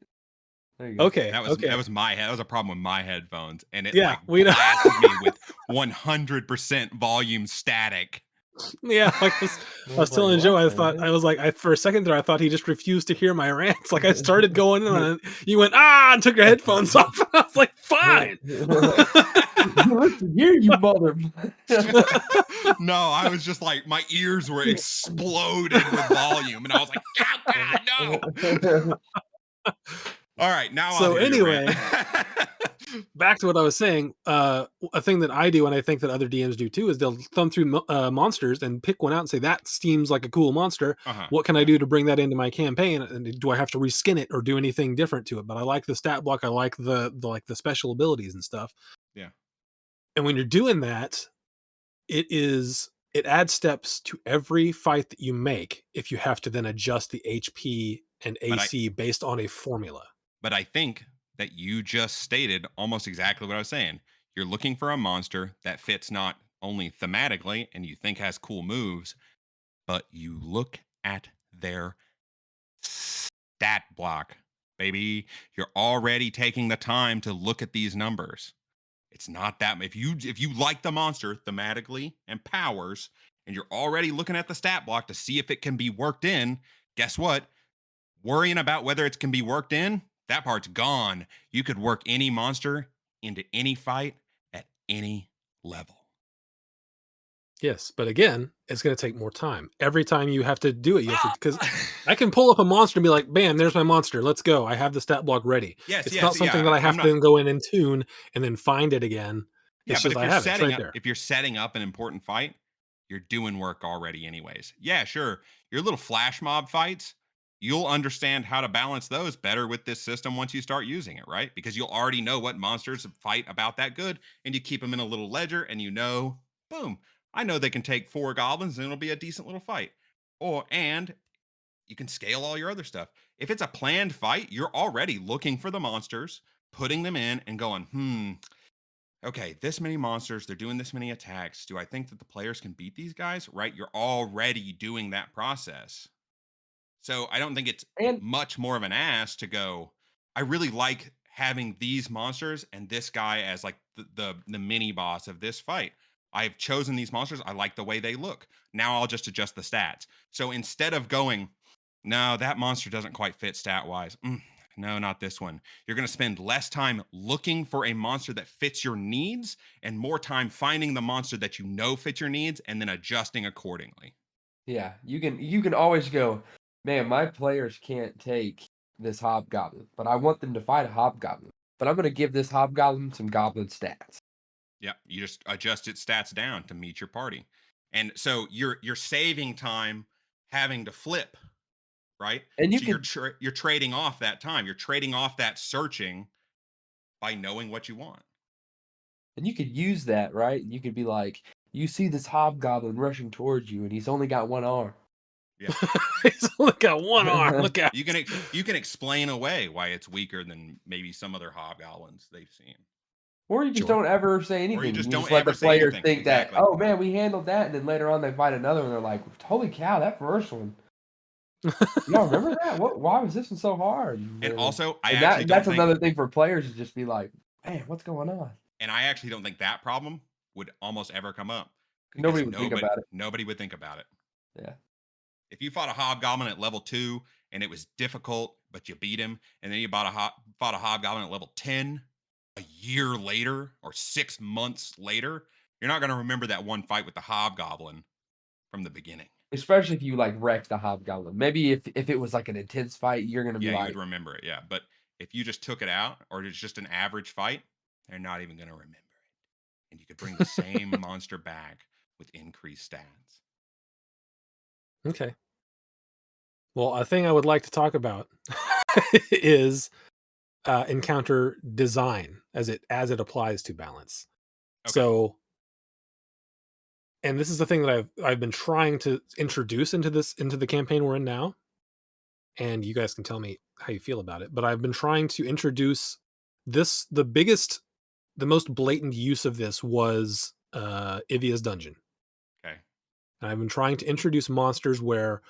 There you go. Okay, That okay. was my head. That was a problem with my headphones, and it Yeah, like we know. blasted me with 100% volume static. Yeah, like I was Like, telling Joe, what I the thought, heck? like, for a second there, I thought he just refused to hear my rants. Like I started going in on it, you went and took your headphones off. I was like, fine. Listen here, you mother. No, I was just like my ears were exploded with volume, and I was like, "Oh God, no!" All right, now I'll So hear your rant. anyway, back to what I was saying. A thing that I do, and I think that other DMs do too, is they'll thumb through monsters and pick one out and say, that seems like a cool monster. Uh-huh. What can I Yeah. do to bring that into my campaign? And do I have to reskin it or do anything different to it? But I like the stat block. I like the like the special abilities and stuff. Yeah. And when you're doing that, it adds steps to every fight that you make if you have to then adjust the HP and But I AC based on a formula. but I think that you just stated almost exactly what I was saying. You're looking for a monster that fits not only thematically and you think has cool moves, but you look at their stat block, baby. You're already taking the time to look at these numbers. It's not that if you like the monster thematically and powers, and you're already looking at the stat block to see if it can be worked in, guess what? Worrying about whether it can be worked in, that part's gone. You could work any monster into any fight at any level. Yes, but again, it's going to take more time. Every time you have to do it, you have to, Well, because I can pull up a monster and be like, bam, there's my monster. Let's go. I have the stat block ready. yes, It's not something that yeah. I I'm have to not. then go in and tune and then find it again. Yeah, It's but just, I have it. It's right there. if you're setting up an important fight, you're doing work already, anyways. Yeah, sure. Your little flash mob fights, you'll understand how to balance those better with this system once you start using it, right? Because you'll already know what monsters fight about that good, and you keep them in a little ledger, and boom, I know they can take 4 goblins, and it'll be a decent little fight. And you can scale all your other stuff. If it's a planned fight, you're already looking for the monsters, putting them in, and going, okay, this many monsters, they're doing this many attacks. Do I think that the players can beat these guys? Right? You're already doing that process. So I don't think it's And much more of an ask to go, I really like having these monsters and this guy as like the mini boss of this fight. I've chosen these monsters. I like the way they look. Now I'll just adjust the stats. So instead of going, no, that monster doesn't quite fit stat wise. No, not this one. You're going to spend less time looking for a monster that fits your needs and more time finding the monster that you know fits your needs and then adjusting accordingly. yeah, you can always go, man, my players can't take this hobgoblin, but I want them to fight a hobgoblin. But I'm gonna give this hobgoblin some goblin stats. Yeah, you just adjust its stats down to meet your party. And so you're saving time having to flip, right? And you So could you're trading off that time. You're trading off that searching by knowing what you want. and you could use that, right? You could be like, you see this hobgoblin rushing towards you, and he's only got one arm. Yeah. He's only got one arm. Look out. You can explain away why it's weaker than maybe some other hobgoblins they've seen. Or you just Sure. don't ever say anything. Or you just You don't let ever the say players anything. think Exactly. that, oh man, we handled that, and then later on they fight another one. They're like, holy cow, that first one. Y'all remember that? Why was this one so hard? And also, That's another thing for players to just be like, man, what's going on? And I actually don't think that problem would almost ever come up. Nobody would think about it. Nobody would think about it. Yeah. If you fought a hobgoblin at level 2 and it was difficult, but you beat him, and then you fought a hobgoblin at level 10 a year later or 6 months later, you're not going to remember that one fight with the hobgoblin from the beginning. Especially if you like wreck the hobgoblin. Maybe if it was like an intense fight, you're gonna be Yeah, like, you'd remember it. Yeah, but if you just took it out or it's just an average fight, they're not even going to remember it. And you could bring the same monster back with increased stats. Okay. Well, a thing I would like to talk about is encounter design as it applies to balance. Okay. So, and this is the thing that I've been trying to introduce into the campaign we're in now, and you guys can tell me how you feel about it. But I've been trying to introduce this. The most blatant use of this was Ivia's dungeon. Okay. And I've been trying to introduce monsters where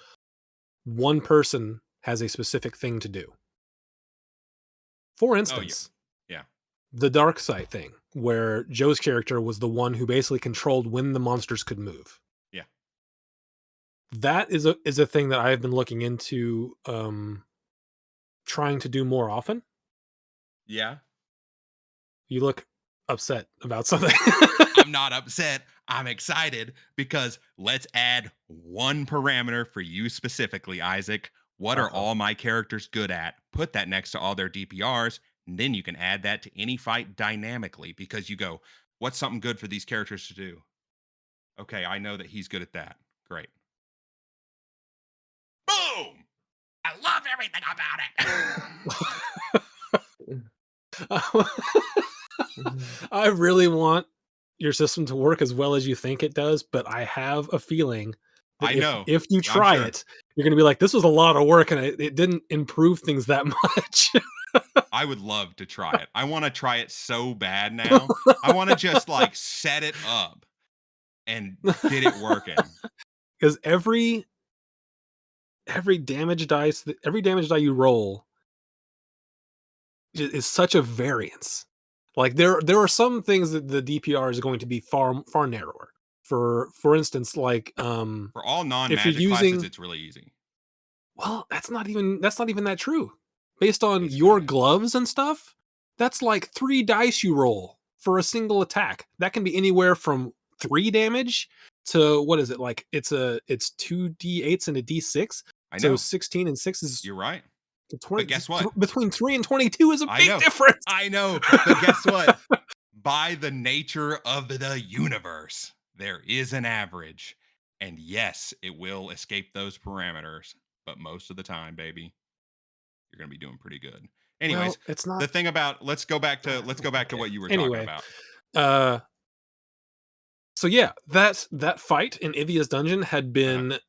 one person has a specific thing to do. For instance, yeah. The dark side thing, where Joe's character was the one who basically controlled when the monsters could move. Yeah. That is a thing that I've been looking into trying to do more often. Yeah. You look upset about something. I'm not upset. I'm excited because let's add one parameter for you specifically, Isaac. What are all my characters good at? Put that next to all their DPRs, and then you can add that to any fight dynamically because you go, what's something good for these characters to do? Okay, I know that he's good at that. Great. Boom! I love everything about it. I really want your system to work as well as you think it does, but I have a feeling that I know. if you try it, you're going to be like, this was a lot of work and it didn't improve things that much. I would love to try it. I want to try it so bad now. I want to just like set it up and get it working. Because every damage die you roll is such a variance. Like there are some things that the DPR is going to be far narrower. For instance, like for all non-magic classes, it's really easy. Well, that's not even that true. Based on your gloves and stuff, that's like 3 dice you roll for a single attack. That can be anywhere from 3 damage to what is it like? It's 2 D8s and a D6. I know. So 16 and 6 is. You're right. 20, but guess what? Between 3 and 22 is a big difference. I know. But guess what? By the nature of the universe, there is an average. And yes, it will escape those parameters. but most of the time, baby, you're going to be doing pretty good. Anyways, Well, it's not. the thing about let's go back to Okay. what you were talking Anyway, about. so yeah, that fight in Ivia's dungeon had it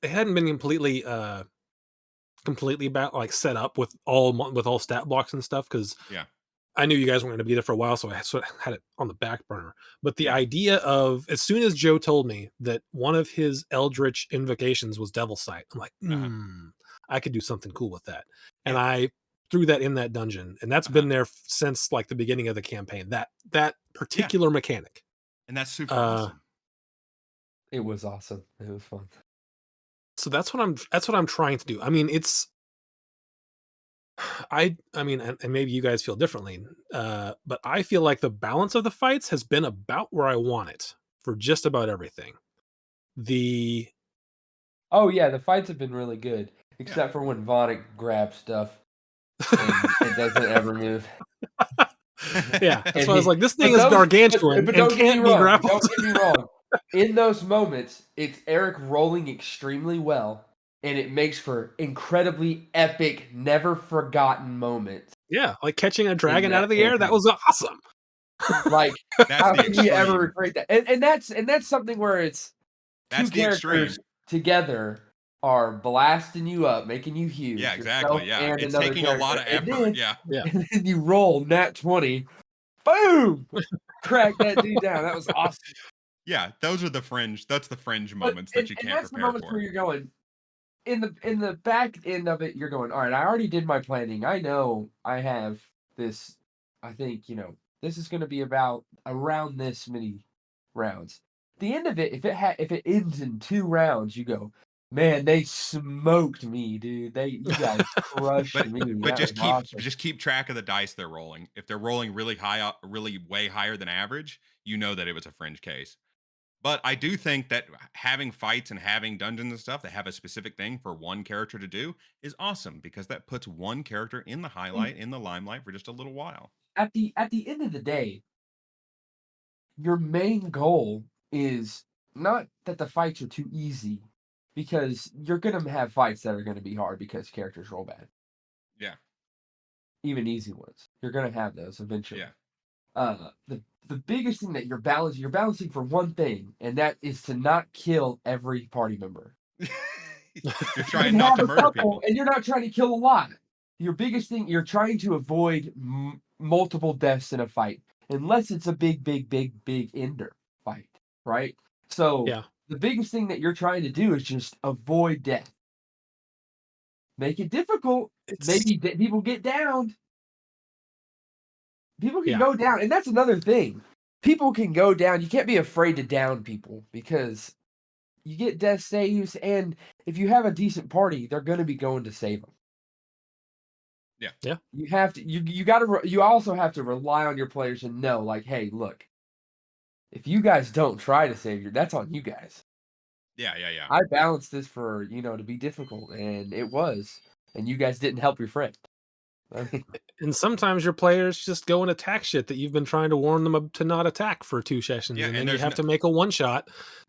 hadn't been completely about like set up with all stat blocks and stuff, because Yeah. I knew you guys weren't going to be there for a while, so I sort of had it on the back burner. But the Yeah. idea of, as soon as Joe told me that one of his Eldritch invocations was Devil Sight, I'm like, I could do something cool with that. And Yeah. I threw that in that dungeon, and that's been there since like the beginning of the campaign. That particular mechanic, and that's super awesome. It was awesome. It was fun. So that's what I'm trying to do. I mean, I mean, and maybe you guys feel differently, but I feel like the balance of the fights has been about where I want it for just about everything. Oh yeah, the fights have been really good, except for when Vonic grabs stuff and it doesn't ever move. Yeah, that's And why I was like, this thing but is those- gargantuan but and don't get me can't be wrong. grappled. Don't get me wrong. In those moments, it's Eric rolling extremely well, and it makes for incredibly epic, never forgotten moments. Yeah, like catching a dragon that out of the air. That campaign. was awesome. Like, That's how the can you ever extreme. recreate that? And that's something where it's That's two the characters extreme. together are blasting you up, making you huge. Yeah, yourself exactly. Yeah, and it's another taking a lot of character. effort. And Yeah. then you roll nat 20, boom, crack that dude down. That was awesome. Yeah, those are the fringe. That's the fringe moments that you can't that's the prepare moments for. where you're going in the back end of it. You're going, all right. I already did my planning. I know I have this. I think this is going to be about around this many rounds. The end of it, if it ends in 2 rounds, you go, man, they smoked me, dude. You guys crushed me. But That was awesome. just keep track of the dice they're rolling. If they're rolling really high, really way higher than average, you know that it was a fringe case. But I do think that having fights and having dungeons and stuff that have a specific thing for one character to do is awesome, because that puts one character in the in the limelight for just a little while. At the end of the day, your main goal is not that the fights are too easy, because you're going to have fights that are going to be hard because characters roll bad. Yeah. Even easy ones. You're going to have those eventually. Yeah. The biggest thing that you're balancing for one thing, and that is to not kill every party member. You're trying not to murder people. And you're not trying to kill a lot. Your biggest thing, you're trying to avoid multiple deaths in a fight, unless it's a big ender fight, right? So Yeah. the biggest thing that you're trying to do is just avoid death. Make it difficult. Maybe people get downed. People can go down, and that's another thing. People can go down. You can't be afraid to down people, because you get death saves, and if you have a decent party, they're going to be going to save them. Yeah. Yeah. You have to. You also have to rely on your players and know, like, hey, look, if you guys don't try to save that's on you guys. Yeah. I balanced this for to be difficult, and it was, and you guys didn't help your friend. And sometimes your players just go and attack shit that you've been trying to warn them to not attack for 2 sessions, and then you have to make a one-shot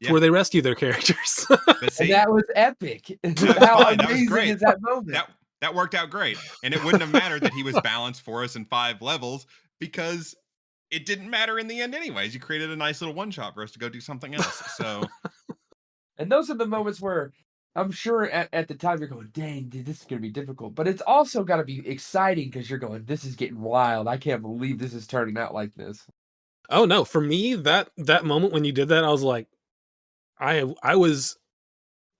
where they rescue their characters. But see, and that was epic. How amazing that was great. Is that moment? That worked out great, and it wouldn't have mattered that he was balanced for us in 5 levels, because it didn't matter in the end anyways. You created a nice little one-shot for us to go do something else. So, and those are the moments where I'm sure at the time you're going, dang, dude, this is going to be difficult. But it's also got to be exciting, because you're going, this is getting wild. I can't believe this is turning out like this. Oh, no. For me, that moment when you did that, I was like, I was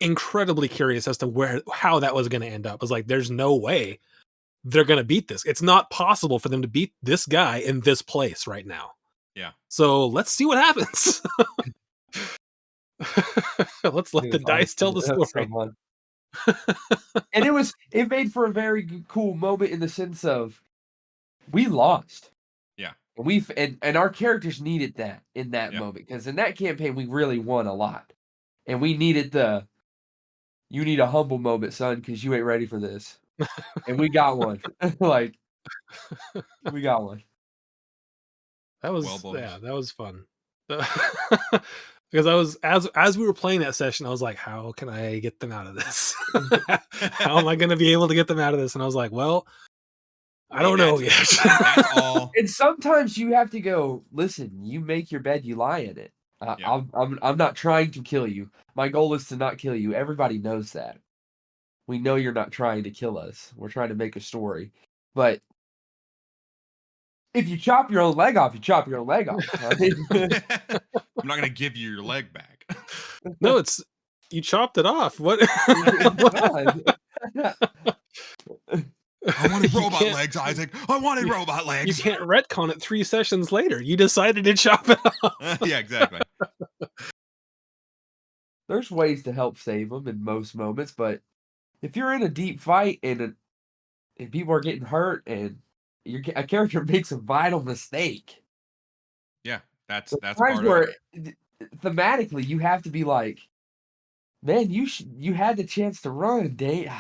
incredibly curious as to how that was going to end up. I was like, there's no way they're going to beat this. It's not possible for them to beat this guy in this place right now. Yeah. So let's see what happens. Let's let the dice tell the story. And it made for a very cool moment, in the sense of we lost. Yeah. And our characters needed that in that moment, because in that campaign we really won a lot. And we needed you need a humble moment, son, because you ain't ready for this. And we got one. We got one. That was that was fun. Because I was as we were playing that session, I was like, how can I get them out of this? How am I going to be able to get them out of this? And I was like, well, I don't know yet. That's all. And sometimes you have to go, listen, you make your bed, you lie in it. Yeah. I'm not trying to kill you. My goal is to not kill you. Everybody knows that. We know you're not trying to kill us. We're trying to make a story. But if you chop your own leg off, you chop your own leg off. Right? I'm not going to give you your leg back. No, it's you chopped it off. What? I wanted You robot can't- legs, Isaac. I wanted robot You legs. can't retcon it 3 sessions later. You decided to chop it off. Yeah, exactly. There's ways to help save them in most moments, but if you're in a deep fight and people are getting hurt and a character makes a vital mistake, Yeah, that's times part of where it. thematically you have to be like, man, you had the chance to run, Dave.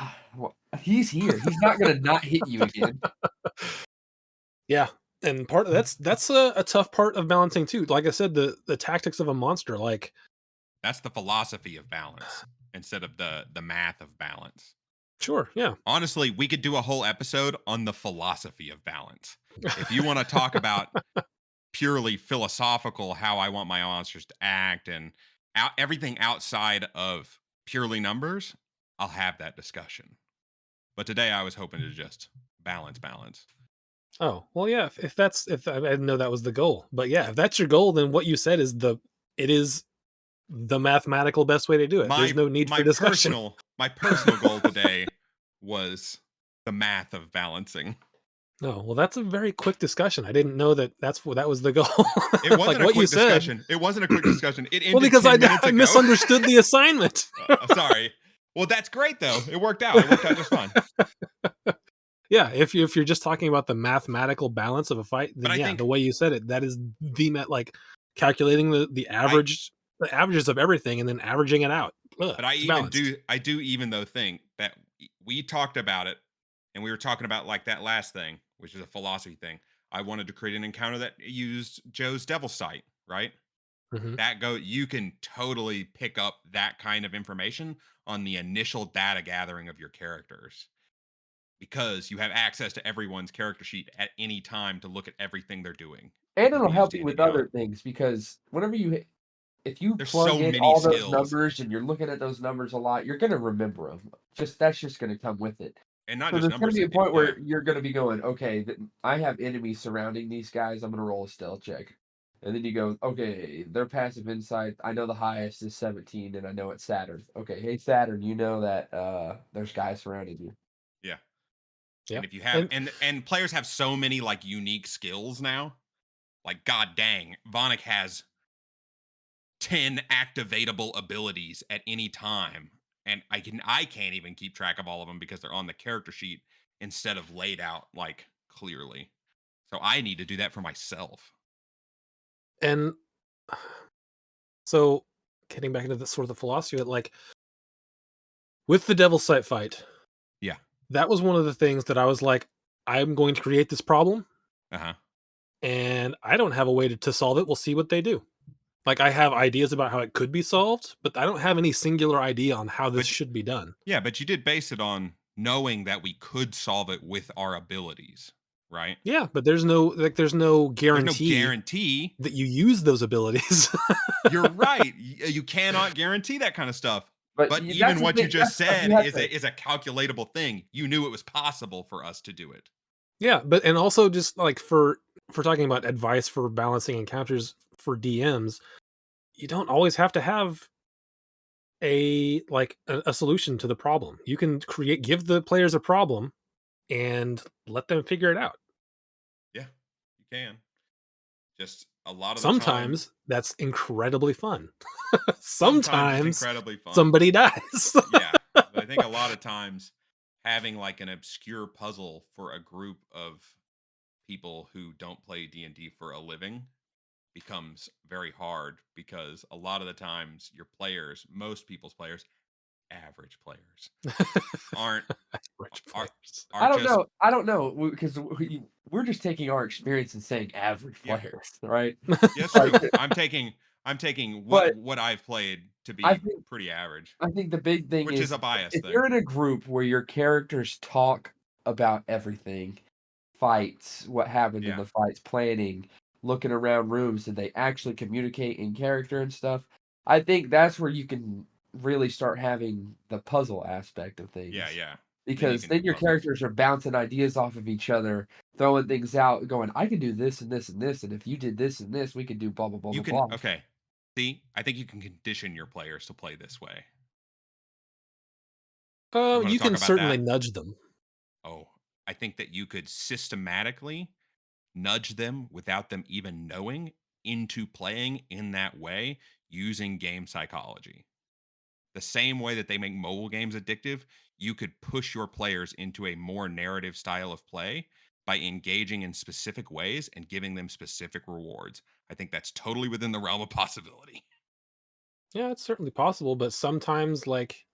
He's here. He's not gonna not hit you again. Yeah, and part of that's a tough part of balancing too. Like I said, the tactics of a monster, like That's the philosophy of balance instead of the math of balance. sure, yeah. Honestly, we could do a whole episode on the philosophy of balance. If you want to talk about purely philosophical, how I want my monsters to act and everything outside of purely numbers, I'll have that discussion. But today I was hoping to just balance. Oh, well, yeah, if I didn't know that was the goal. But yeah, if that's your goal, then what you said is it is the mathematical best way to do it. There's no need for discussion. My personal goal today was the math of balancing. Oh, well, that's a very quick discussion. I didn't know that that was the goal. It wasn't like a what quick you said. discussion. It wasn't a quick discussion. It ended Well, because 10 minutes I ago. misunderstood the assignment. Sorry. Well, that's great though. It worked out. It worked out just fine. Yeah, if you're just talking about the mathematical balance of a fight, then But I yeah, think- the way you said it, that is like calculating the averages of everything and then averaging it out. Ugh, But I it's even balanced. I do even though think that we talked about it and we were talking about like that last thing, which is a philosophy thing. I wanted to create an encounter that used Joe's Devil Sight, right? Mhm. You can totally pick up that kind of information on the initial data gathering of your characters. Because you have access to everyone's character sheet at any time to look at everything they're doing. And Because it'll we help use you with D&D other things because whenever if you There's plug so in many all those skills. numbers and you're looking at those numbers a lot, you're gonna remember them. That's just gonna come with it. And not So just there's gonna numbers. be a and- point yeah. where you're gonna be going, okay, I have enemies surrounding these guys. I'm gonna roll a stealth check, and then you go, okay, their passive insight. I know the highest is 17, and I know it's Saturn. Okay, hey Saturn, you know that there's guys surrounding you. Yeah. Yeah. And if you have and players have so many like unique skills now. Like god dang, Vonic has 10 activatable abilities at any time. And I can't even keep track of all of them because they're on the character sheet instead of laid out like clearly. So I need to do that for myself. And so getting back into the sort of the philosophy of it, like with the Devil's Sight fight. Yeah. That was one of the things that I was like, I'm going to create this problem. Uh-huh. And I don't have a way to solve it. We'll see what they do. Like I have ideas about how it could be solved, but I don't have any singular idea on how this should be done. Yeah, but you did base it on knowing that we could solve it with our abilities, right? Yeah, but there's no guarantee. There's no guarantee that you use those abilities. You're right. You cannot guarantee that kind of stuff. But that's even the what thing, you just that's- said you have is a calculatable thing. You knew it was possible for us to do it. Yeah, but and also just like for talking about advice for balancing encounters for DMs, you don't always have to have a solution to the problem. You can give the players a problem and let them figure it out. Yeah, you can. Just a lot of Sometimes that's incredibly fun. the time, Sometimes it's incredibly fun. somebody dies. Yeah, but I think a lot of times having like an obscure puzzle for a group of people who don't play D&D for a living becomes very hard because a lot of the times your players, most people's players, average players, aren't Rich are- players. I don't know because we're just taking our experience and saying average Yeah. players, right? Yes, true. I'm taking I'm taking But what I've played to I be think pretty average, I think the big thing which is is a bias if thing. you're in a group where your characters talk about everything, fights, what happened in Yeah. the fights, planning, looking around rooms, did they actually communicate in character and stuff? I think that's where you can really start having the puzzle aspect of Yeah, things. yeah. Then you Because can do then your puzzles. characters are bouncing ideas off of each other, throwing things out, going, I can do this and this and this, and if you did this and this, we could do blah blah blah You blah can blah. okay. See, I think you can condition your players to play this way. You want You to talk can about certainly that? nudge them. Oh, I think that you could systematically nudge them without them even knowing into playing in that way using game psychology. The same way that they make mobile games addictive, you could push your players into a more narrative style of play by engaging in specific ways and giving them specific rewards. I think that's totally within the realm of possibility Yeah, it's certainly possible, but sometimes, like,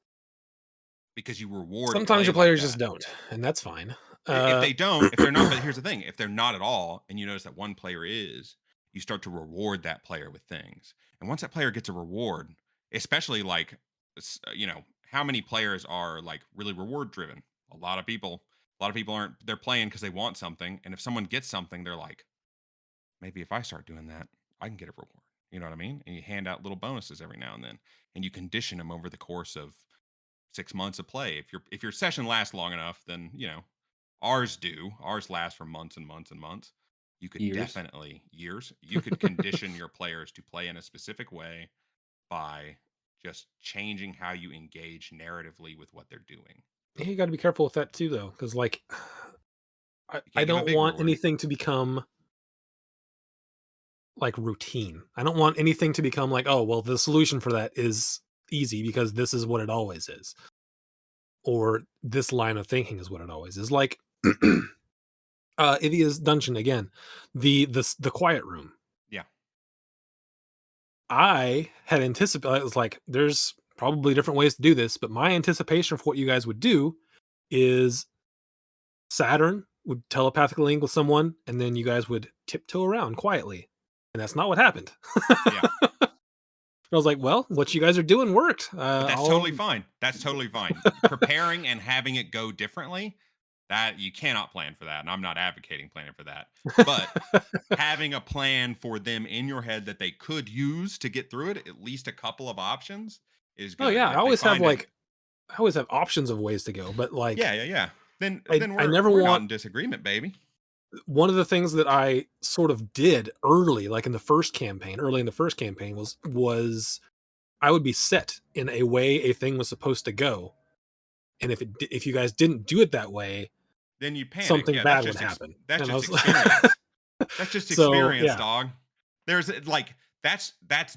because you reward sometimes play your like players just that. don't, and that's fine. If Uh, they don't, if they're not, but here's the thing, if they're not at all, and you notice that one player is, you start to reward that player with things. And once that player gets a reward, especially like, how many players are like really reward driven? A lot of people, aren't, they're playing because they want something. And if someone gets something, they're like, maybe if I start doing that, I can get a reward. You know what I mean? And you hand out little bonuses every now and then, and you condition them over the course of 6 months of play. If your session lasts long enough, then ours do. Ours last for months and months and months. You could Years. definitely years. You could condition your players to play in a specific way by just changing how you engage narratively with what they're doing. you got to be careful with that too, though, because like, You I can't give a don't big want reward. anything to become like routine. I don't want anything to become like, oh, well, the solution for that is easy because this is what it always is, or this line of thinking is what it always is. Like, Ivia's dungeon again, the quiet room. Yeah. I had anticipated. I was like, there's probably different ways to do this, but my anticipation for what you guys would do is Saturn would telepathically link with someone, and then you guys would tiptoe around quietly, and that's not what happened. Yeah. I was like, well, what you guys are doing worked. But that's I'll totally fine. That's totally fine. Preparing and having it go differently, that you cannot plan for that. And I'm not advocating planning for that. But having a plan for them in your head that they could use to get through it, at least a couple of options is oh good. yeah, And if they find it, I always have options of ways to go, but yeah, like yeah, yeah. Then I never we're not want in disagreement, baby. one of the things that I sort of did early, like in the first campaign, early in the first campaign was I would be set in a way a thing was supposed to go, and if you guys didn't do it that way, Then you panic. something Yeah, bad would happen. that's And I just was experience. That's just so experience, yeah. dog. There's like that's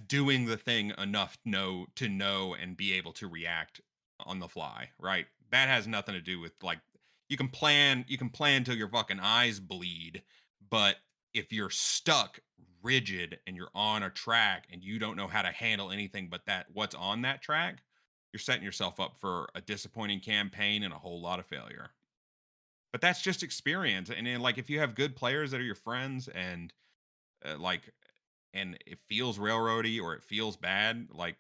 doing the thing enough to know and be able to react on the fly, right? That has nothing to do with like you can plan till your fucking eyes bleed, but if you're stuck rigid and you're on a track and you don't know how to handle anything but that what's on that track, you're setting yourself up for a disappointing campaign and a whole lot of failure. But that's just experience. And then, like, if you have good players that are your friends and like, and it feels railroady or it feels bad, like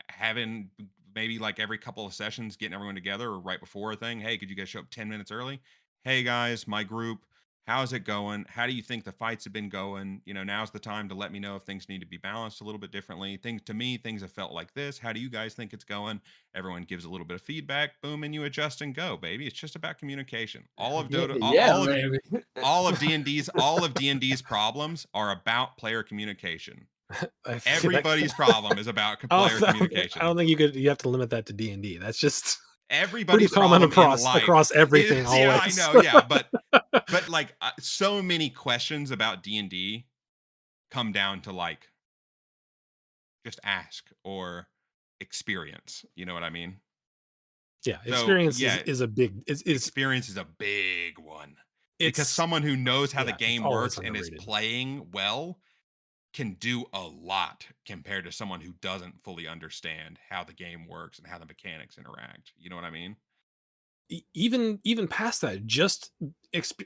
having maybe like every couple of sessions getting everyone together or right before a thing, hey, could you guys show up 10 minutes early? Hey guys, my group, how's it going? How do you think the fights have been going? Now's the time to let me know if things need to be balanced a little bit differently. Things to me, things have felt like this. How do you guys think it's going? Everyone gives a little bit of feedback, boom, and you adjust and go, baby. It's just about communication. All of Yeah, Dota, yeah, baby. all of D&D's problems are about player communication. I feel like Everybody's problem is about player I communication. don't think you have to limit that to D&D. That's just pretty Everybody's common problem in across life everything is yeah, I always. know, yeah, but like so many questions about D&D come down to like just ask or experience, you know what I mean? Yeah, So, experience yeah, is a big is experience is a big one because it's someone who knows how the yeah, it's game always works and is underrated. playing well can do a lot compared to someone who doesn't fully understand how the game works and how the mechanics interact. You know what I mean? Even past that, just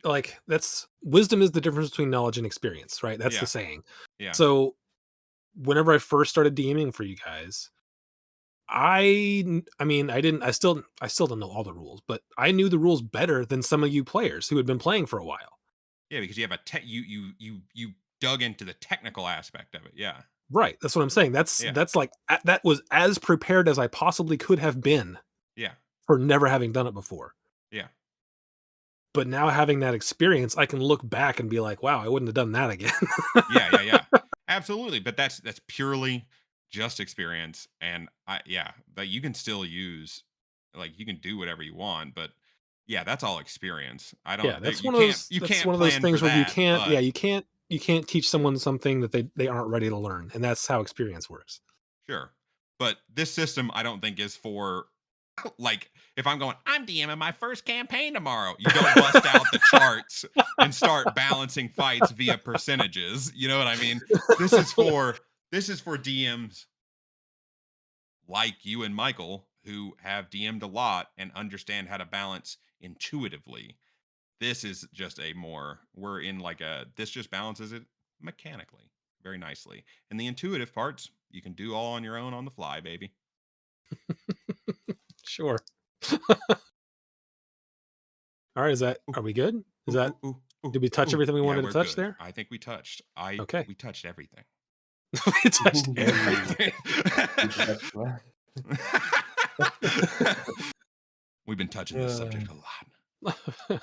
like that's wisdom is the difference between knowledge and experience, right? That's the Yeah, saying. yeah, So whenever I first started DMing for you guys, I mean, I still don't know all the rules, but I knew the rules better than some of you players who had been playing for a while. Yeah, because you have you dug into the technical aspect of it. Yeah. Right, that's what I'm saying. Yeah. That's like that was as prepared as I possibly could have been Yeah. for never having done it before. Yeah. But now having that experience, I can look back and be like, "Wow, I wouldn't have done that again." Yeah. Absolutely. But that's purely just experience. And that you can still use, like, you can do whatever you want, but yeah, that's all experience. I Yeah, don't that's you one of can't those you that's can't one of those plan for things where you that, can't but you can't teach someone something that they aren't ready to learn, and that's how experience works. sure. But this system I don't think is for like, if I'm going, I'm DMing my first campaign tomorrow. You don't bust out the charts and start balancing fights via percentages. You know what I mean? This is for DMs like you and Michael, who have DM'd a lot and understand how to balance intuitively. This is just we're in like this just balances it mechanically very nicely. And the intuitive parts, you can do all on your own on the fly, baby. Sure. Alright, are we good? Ooh, ooh, ooh, ooh, Did we touch ooh. everything we Yeah, wanted to we're touch good. there? I think we touched. Okay. We touched everything. We touched Ooh. everything. We've been touching this subject a lot. All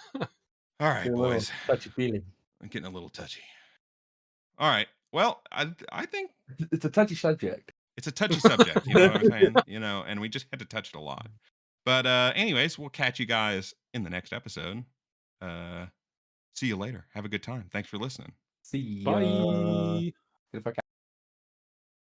All right, Get a little boys. touchy feeling. I'm getting a little touchy. All right. Well, I think It's a touchy subject. it's a touchy subject. You know what I'm saying? You know, and we just had to touch it a lot. But anyways, we'll catch you guys in the next episode. See you later. Have a good time. Thanks for listening. See ya. Bye. Get the fuck